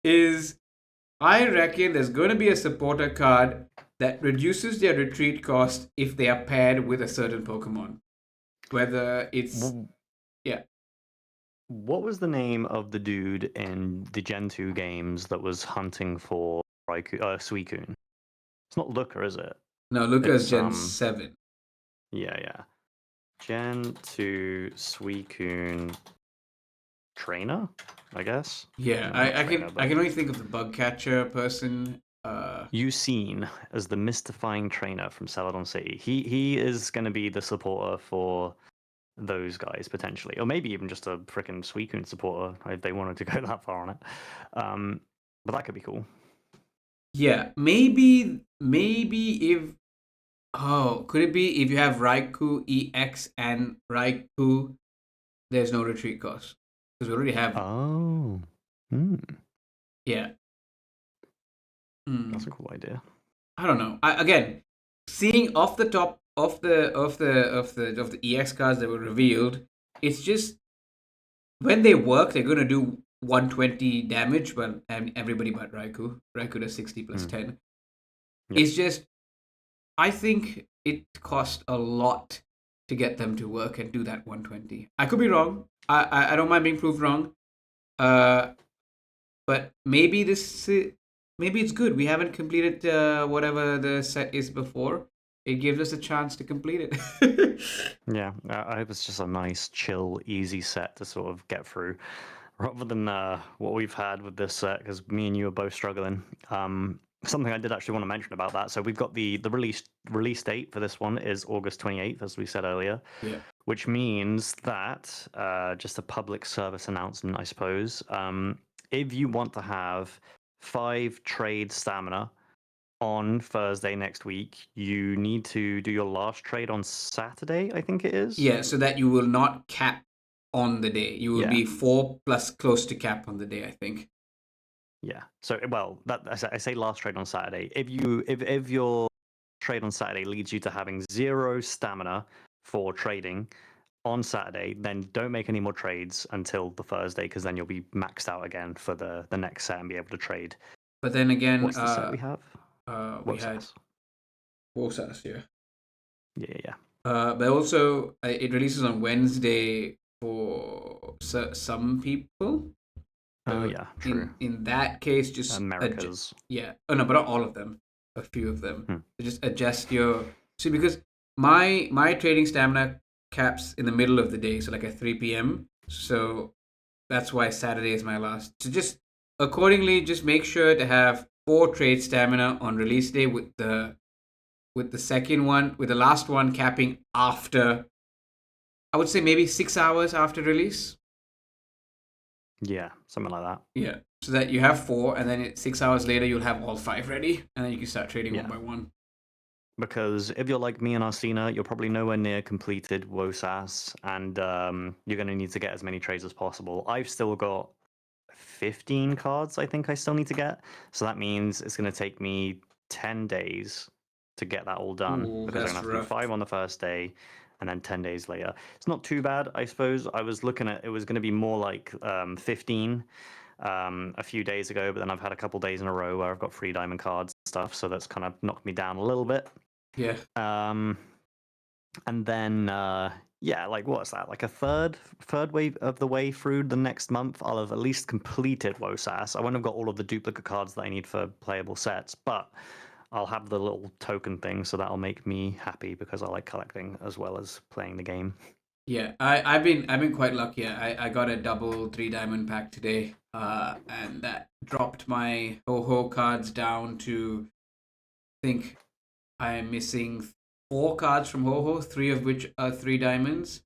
Speaker 1: is I reckon there's going to be a supporter card that reduces their retreat cost if they are paired with a certain Pokemon. Whether it's yeah.
Speaker 2: What was the name of the dude in the Gen 2 games that was hunting for Suicune? It's not Looker, is it?
Speaker 1: No, Lucas
Speaker 2: It's
Speaker 1: Gen 7.
Speaker 2: yeah. Gen 2 Suicune trainer, I guess.
Speaker 1: Yeah,
Speaker 2: No, not
Speaker 1: I
Speaker 2: trainer,
Speaker 1: can I
Speaker 2: but
Speaker 1: can only think of the bug catcher person.
Speaker 2: Yusin as the mystifying trainer from Celadon City. He is going to be the supporter for those guys potentially, or maybe even just a freaking Suicune supporter if they wanted to go that far on it. But that could be cool.
Speaker 1: Yeah, maybe if could it be if you have Raikou EX and Raikou, there's no retreat cost because we already have.
Speaker 2: Oh, hmm.
Speaker 1: Yeah.
Speaker 2: That's a
Speaker 1: Mm.
Speaker 2: cool idea.
Speaker 1: I don't know. Again, seeing off the top of the EX cards that were revealed, it's just when they work, they're gonna do 120 damage. Well, and everybody but Raikou. Raikou does 60 plus
Speaker 2: Hmm.
Speaker 1: 10.
Speaker 2: Yep.
Speaker 1: It's just I think it cost a lot to get them to work and do that 120. I could be wrong. I don't mind being proved wrong. Uh, but maybe it's good. We haven't completed whatever the set is before. It gives us a chance to complete it.
Speaker 2: Yeah, I hope it's just a nice, chill, easy set to sort of get through, rather than what we've had with this set. Because me and you are both struggling. Something I did actually want to mention about that. So we've got the release date for this one is August 28th, as we said earlier,
Speaker 1: Yeah.
Speaker 2: which means that just a public service announcement, I suppose. If you want to have 5 trade stamina on Thursday next week, you need to do your last trade on Saturday, I think it is.
Speaker 1: Yeah, so that you will not cap on the day. You will
Speaker 2: Yeah.
Speaker 1: be 4 plus close to cap on the day, I think.
Speaker 2: Yeah. So, well, that I say last trade on Saturday. If your trade on Saturday leads you to having 0 stamina for trading on Saturday, then don't make any more trades until the Thursday, because then you'll be maxed out again for the next set and be able to trade.
Speaker 1: But then again,
Speaker 2: What's the set we have?
Speaker 1: we had
Speaker 2: Wosas.
Speaker 1: Wosas here.
Speaker 2: Yeah.
Speaker 1: But also, it releases on Wednesday for some people.
Speaker 2: Oh,
Speaker 1: So
Speaker 2: yeah, true.
Speaker 1: in that case, just
Speaker 2: Americas.
Speaker 1: yeah. Oh no, but not all of them. A few of them.
Speaker 2: Hmm.
Speaker 1: So just adjust your because my trading stamina caps in the middle of the day, so like at 3 p.m. So that's why Saturday is my last. So just accordingly, just make sure to have 4 trade stamina on release day with the second one, with the last one capping after, I would say maybe 6 hours after release.
Speaker 2: Yeah, something like that.
Speaker 1: Yeah. So that you have 4, and then 6 hours later, you'll have all 5 ready, and then you can start trading
Speaker 2: Yeah.
Speaker 1: one by one.
Speaker 2: Because if you're like me and Arcena, you're probably nowhere near completed WOSAS, and you're going to need to get as many trades as possible. I've still got 15 cards I think I still need to get. So that means it's going to take me 10 days to get that all done,
Speaker 1: Ooh,
Speaker 2: because I'm
Speaker 1: that's
Speaker 2: going to have to do
Speaker 1: rough.
Speaker 2: 5 on the first day and then 10 days later. It's not too bad, I suppose. I was looking at it was going to be more like 15 a few days ago, but then I've had a couple days in a row where I've got 3 diamond cards and stuff, so that's kind of knocked me down a little bit.
Speaker 1: Yeah.
Speaker 2: And then yeah, like what's that? Like a third wave of the way through the next month, I'll have at least completed WOSAS. I won't have got all of the duplicate cards that I need for playable sets, but I'll have the little token thing, so that'll make me happy because I like collecting as well as playing the game.
Speaker 1: Yeah, I've been quite lucky. I got a double 3 diamond pack today, and that dropped my ho ho cards down to, I think I am missing 4 cards from Ho-Ho, 3 of which are 3 diamonds.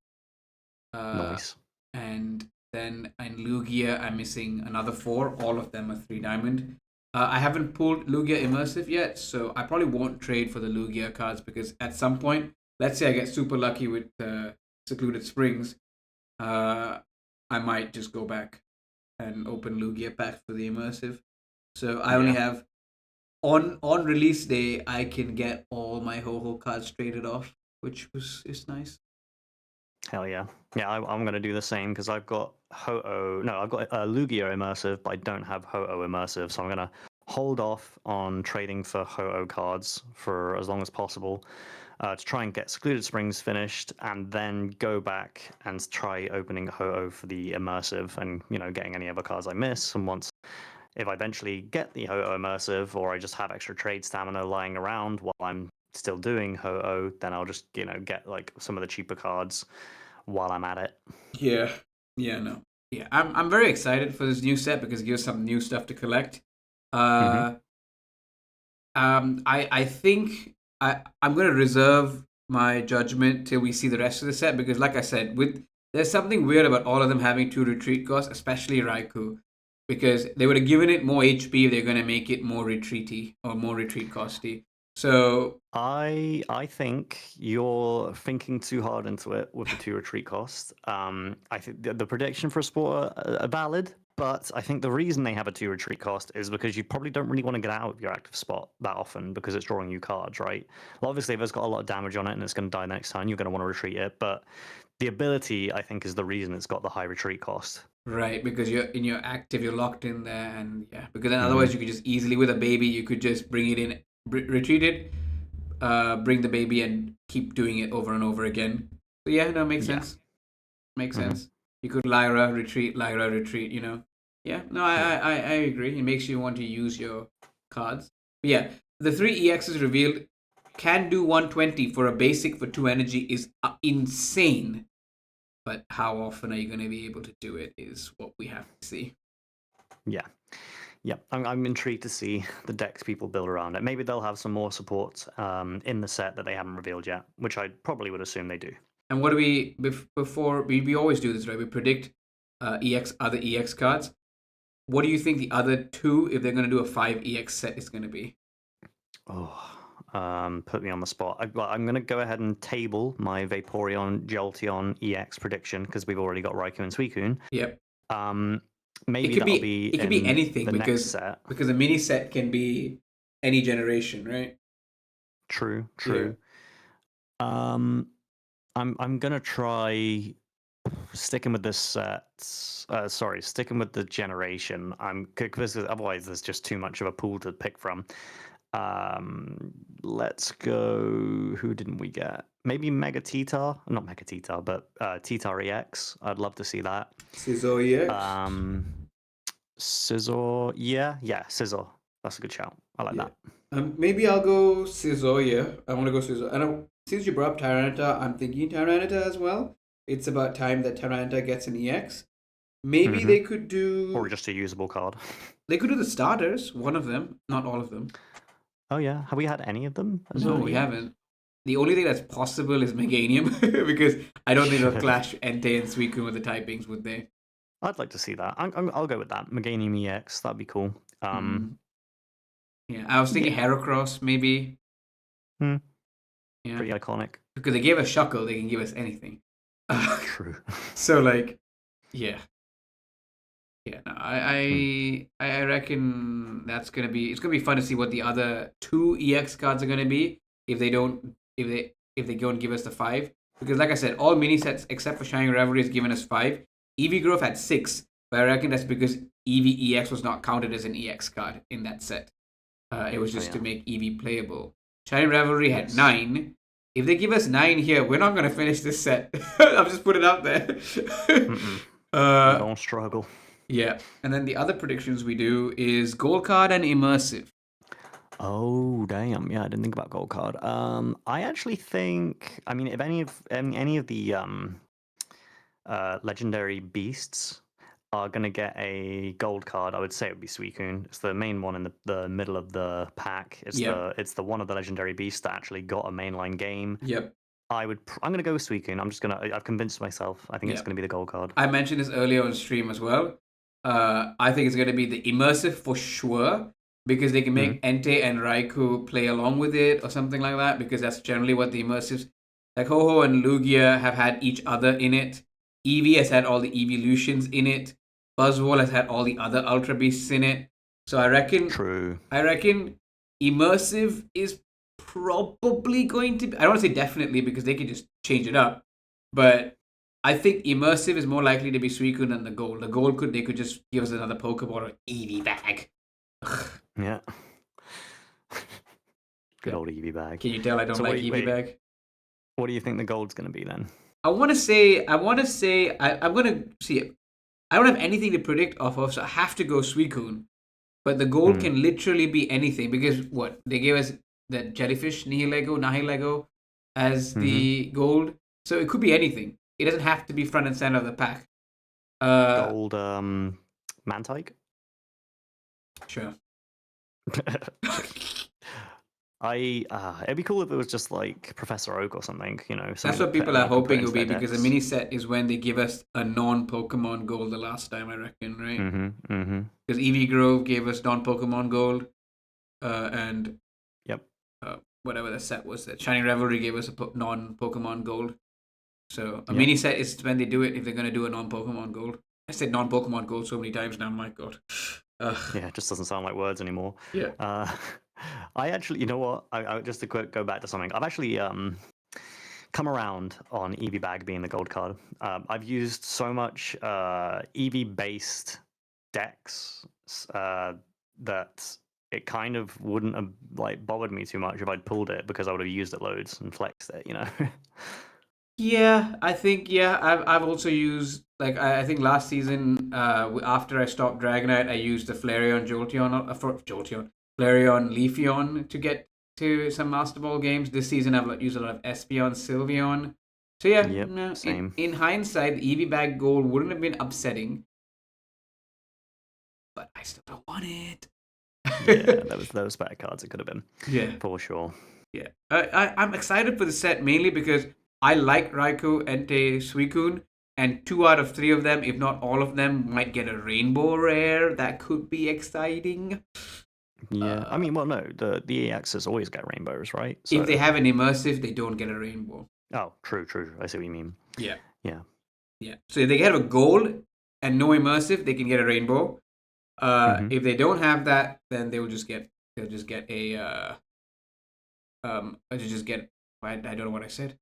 Speaker 2: Nice.
Speaker 1: And then in Lugia, I'm missing another 4. All of them are 3 diamond. I haven't pulled Lugia Immersive yet, so I probably won't trade for the Lugia cards because at some point, let's say I get super lucky with Secluded Springs, I might just go back and open Lugia pack for the Immersive. So I only have on release day, I can get all my Ho-Ho cards traded off, which is nice.
Speaker 2: Hell yeah. Yeah, I'm going to do the same because I've got Ho-Oh. No, I've got Lugia Immersive, but I don't have Ho-Oh Immersive. So I'm going to hold off on trading for Ho-Oh cards for as long as possible to try and get Secluded Springs finished and then go back and try opening Ho-Oh for the Immersive and, getting any other cards I miss. And if I eventually get the Ho-Oh Immersive or I just have extra trade stamina lying around while I'm still doing Ho-Oh, then I'll just, get like some of the cheaper cards while I'm at it.
Speaker 1: Yeah. Yeah, no. Yeah, I'm very excited for this new set because it gives some new stuff to collect.
Speaker 2: Mm-hmm.
Speaker 1: I think I'm gonna reserve my judgment till we see the rest of the set because, like I said, there's something weird about all of them having 2 retreat costs, especially Raikou, because they would have given it more HP if they're gonna make it more retreaty or more retreat costy. So
Speaker 2: I think you're thinking too hard into it with the 2 retreat cost. I think the prediction for a sport are valid, but I think the reason they have a 2 retreat cost is because you probably don't really want to get out of your active spot that often because it's drawing you cards, right? Well, obviously, if it's got a lot of damage on it and it's going to die the next turn, you're going to want to retreat it. But the ability, I think, is the reason it's got the high retreat cost.
Speaker 1: right, because you're in your active, you're locked in there, and yeah, because then
Speaker 2: Mm-hmm.
Speaker 1: otherwise you could just easily with a baby, you could just bring it in, retreat it, bring the baby, and keep doing it over and over again. So yeah, no, makes
Speaker 2: Yeah.
Speaker 1: sense. Makes
Speaker 2: Mm-hmm.
Speaker 1: sense. You could Lyra retreat, Lyra retreat. Yeah, no, I,
Speaker 2: Yeah.
Speaker 1: I, I agree. It makes you want to use your cards. But yeah, the 3 EXs revealed can do 120 for a basic for 2 energy is insane. But how often are you going to be able to do it is what we have to see.
Speaker 2: Yeah. Yeah, I'm intrigued to see the decks people build around it. Maybe they'll have some more support in the set that they haven't revealed yet, which I probably would assume they do.
Speaker 1: And what do we before we always do this, right? We predict other EX cards. What do you think the other 2, if they're going to do a 5 EX set, is going to be?
Speaker 2: Put me on the spot. I'm going to go ahead and table my Vaporeon Jolteon EX prediction because we've already got Raikou and Suicune.
Speaker 1: Yep.
Speaker 2: Um, Maybe that'll be
Speaker 1: It could be
Speaker 2: in
Speaker 1: anything
Speaker 2: the next
Speaker 1: because
Speaker 2: set.
Speaker 1: a mini set can be any generation, right?
Speaker 2: True,
Speaker 1: Yeah.
Speaker 2: true. Um, I'm gonna try sticking with this set. Sticking with the generation. Because otherwise there's just too much of a pool to pick from. Let's go. Who didn't we get? Maybe Mega Titar, not Mega Titar, but Titar EX. I'd love to see that.
Speaker 1: Scizor EX.
Speaker 2: Scizor, yeah, Scizor. That's a good shout. I like
Speaker 1: Yeah.
Speaker 2: that.
Speaker 1: Maybe I'll go Scizor. Yeah, I want to go Scizor. Since you brought up Tyranitar, I'm thinking Tyranitar as well. It's about time that Tyranitar gets an EX. Maybe
Speaker 2: Mm-hmm.
Speaker 1: they could do.
Speaker 2: Or just a usable card.
Speaker 1: They could do the starters. One of them, not all of them.
Speaker 2: Oh yeah, have we had any of them as
Speaker 1: No,
Speaker 2: an
Speaker 1: we
Speaker 2: EX?
Speaker 1: haven't. The only thing that's possible is Meganium because I don't think they'll clash Entei and Suicune with the typings, would they?
Speaker 2: I'd like to see that. I'll go with that. Meganium EX, that'd be cool.
Speaker 1: Yeah, I was thinking
Speaker 2: Yeah.
Speaker 1: Heracross maybe.
Speaker 2: Hmm.
Speaker 1: Yeah,
Speaker 2: Pretty iconic.
Speaker 1: because they gave us Shuckle, they can give us anything.
Speaker 2: True.
Speaker 1: So like, yeah, yeah. No,
Speaker 2: Hmm.
Speaker 1: I reckon it's gonna be fun to see what the other 2 EX cards are gonna be if they don't if they don't give us the 5, because like I said, all mini sets except for Shining Reverie has given us 5. EV Growth had 6, but I reckon that's because EVEX was not counted as an EX card in that set. It was just to make EV playable. Shining Revelry had
Speaker 2: Yes.
Speaker 1: 9. If they give us 9 here, we're not going to finish this set. I'll just put it out there.
Speaker 2: We're gonna struggle.
Speaker 1: Yeah. And then the other predictions we do is Gold Card and Immersive.
Speaker 2: Oh damn! Yeah, I didn't think about Gold Card. I actually think. I mean, if any of the legendary beasts are going to get a gold card, I would say it would be Suicune. It's the main one in the middle of the pack. It's
Speaker 1: Yep.
Speaker 2: the one of the legendary beasts that actually got a mainline game.
Speaker 1: Yep.
Speaker 2: I'm going to go with Suicune. I've convinced myself. I think it's
Speaker 1: Yep.
Speaker 2: going to be the gold card.
Speaker 1: I mentioned this earlier on stream as well. I think it's going to be the immersive for sure because they can make Entei and Raikou play along with it or something like that because that's generally what the immersives like Ho-Ho and Lugia have had each other in it. Eevee has had all the evolutions in it. Buzzwole has had all the other Ultra Beasts in it. So I reckon
Speaker 2: True.
Speaker 1: immersive is probably going to be, I don't want to say definitely because they can just change it up. But I think immersive is more likely to be Suicune than the gold. The gold they could just give us another Pokeball or Eevee bag.
Speaker 2: Yeah. Good old Eevee bag.
Speaker 1: Can you tell I don't like Eevee bag?
Speaker 2: What do you think the gold's going to be then?
Speaker 1: I'm going to say, I don't have anything to predict off of, so I have to go Suicune. But the gold can literally be anything because what? They gave us the jellyfish, Nihilego, as the gold. So it could be anything. It doesn't have to be front and center of the pack.
Speaker 2: Gold Mantike?
Speaker 1: Sure.
Speaker 2: It'd be cool if it was just like Professor Oak or something,
Speaker 1: That's what people are hoping it will be because the mini set is when they give us a non-Pokemon gold the last time, I reckon, right? Because Eevee Grove gave us non-Pokemon gold, and whatever the set was, that Shiny Revelry gave us a non-Pokemon gold. So a mini set is when they do it if they're going to do a non-Pokemon gold. I said non-Pokemon gold so many times now, my god.
Speaker 2: Yeah, it just doesn't sound like words anymore.
Speaker 1: Yeah.
Speaker 2: I actually, you know what? I just to go back to something. I've actually come around on Eevee bag being the gold card. I've used so much Eevee based decks that it kind of wouldn't have like bothered me too much if I'd pulled it because I would have used it loads and flexed it,
Speaker 1: Yeah, I think I've also used I think last season after I stopped Dragonite I used the Flareon Flareon Leafeon to get to some Master Ball games. This season I've used a lot of Espeon, Sylveon. So yeah,
Speaker 2: same.
Speaker 1: In hindsight, the Eevee bag gold wouldn't have been upsetting, but I still don't want it.
Speaker 2: Yeah, those better cards it could have been.
Speaker 1: Yeah,
Speaker 2: for sure.
Speaker 1: Yeah, I'm excited for the set mainly because I like Raikou, Entei, Suicune, and 2 out of 3 of them, if not all of them, might get a rainbow rare. That could be exciting.
Speaker 2: Yeah, I mean, well, no, the EXs always get rainbows, right? So...
Speaker 1: If they have an immersive, they don't get a rainbow.
Speaker 2: Oh, true. I see what you mean.
Speaker 1: Yeah.
Speaker 2: Yeah.
Speaker 1: So if they have a gold and no immersive, they can get a rainbow. If they don't have that, then they'll just get a I don't know what I said.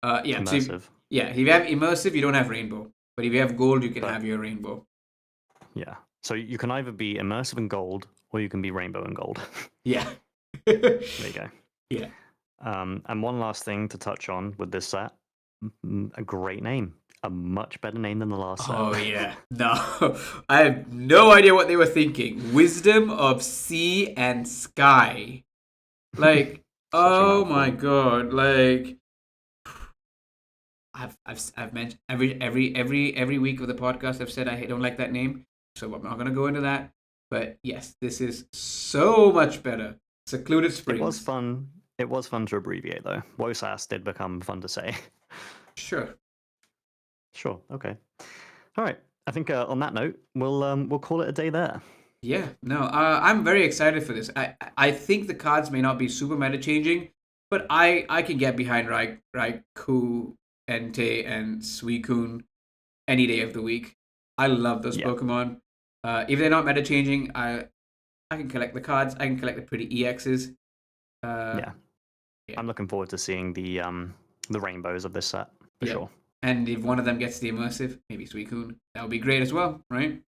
Speaker 2: Immersive.
Speaker 1: So if you have immersive, you don't have rainbow. But if you have gold, you can have your rainbow.
Speaker 2: Yeah. So you can either be immersive and gold, or you can be rainbow and gold.
Speaker 1: Yeah.
Speaker 2: There you go.
Speaker 1: Yeah.
Speaker 2: And one last thing to touch on with this set, a great name. A much better name than the last set.
Speaker 1: Oh, yeah. No. I have no idea what they were thinking. Wisdom of Sea and Sky. Like, oh my god. Like, I've mentioned every week of the podcast I've said I don't like that name. So I'm not going to go into that. But yes, this is so much better. Secluded Springs.
Speaker 2: It was fun to abbreviate, though. WOSAS did become fun to say.
Speaker 1: Sure.
Speaker 2: Okay. All right. I think on that note, we'll call it a day there.
Speaker 1: Yeah. No. I'm very excited for this. I think the cards may not be super meta changing, but I can get behind Raikou, Entei, and Suicune any day of the week. I love those Pokemon. If they're not meta changing, I can collect the cards. I can collect the pretty EXs.
Speaker 2: Yeah. I'm looking forward to seeing the rainbows of this set for sure.
Speaker 1: And if one of them gets the immersive, maybe Suicune, that would be great as well, right?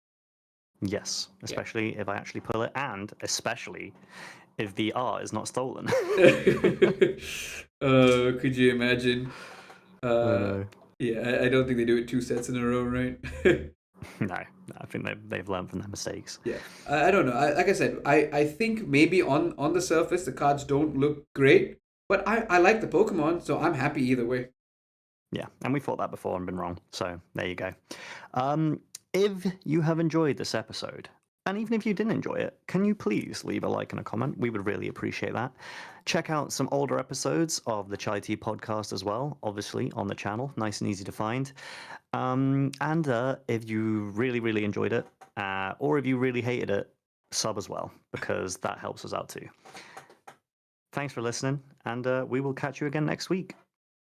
Speaker 2: Yes, especially if I actually pull it, and especially if the art is not stolen.
Speaker 1: Could you imagine? Yeah, I don't think they do it 2 sets in a row, right?
Speaker 2: No, I think they've learned from their mistakes.
Speaker 1: Yeah, I don't know. Like I said, I think maybe on the surface the cards don't look great, but I like the Pokemon, so I'm happy either way.
Speaker 2: Yeah, and we thought that before and been wrong. So there you go. If you have enjoyed this episode, and even if you didn't enjoy it, can you please leave a like and a comment? We would really appreciate that. Check out some older episodes of the Chai Tea podcast as well, obviously on the channel, nice and easy to find. And if you really, really enjoyed it, or if you really hated it, sub as well, because that helps us out too. Thanks for listening, and we will catch you again next week.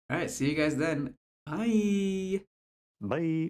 Speaker 1: All right, see you guys then. Bye.
Speaker 2: Bye.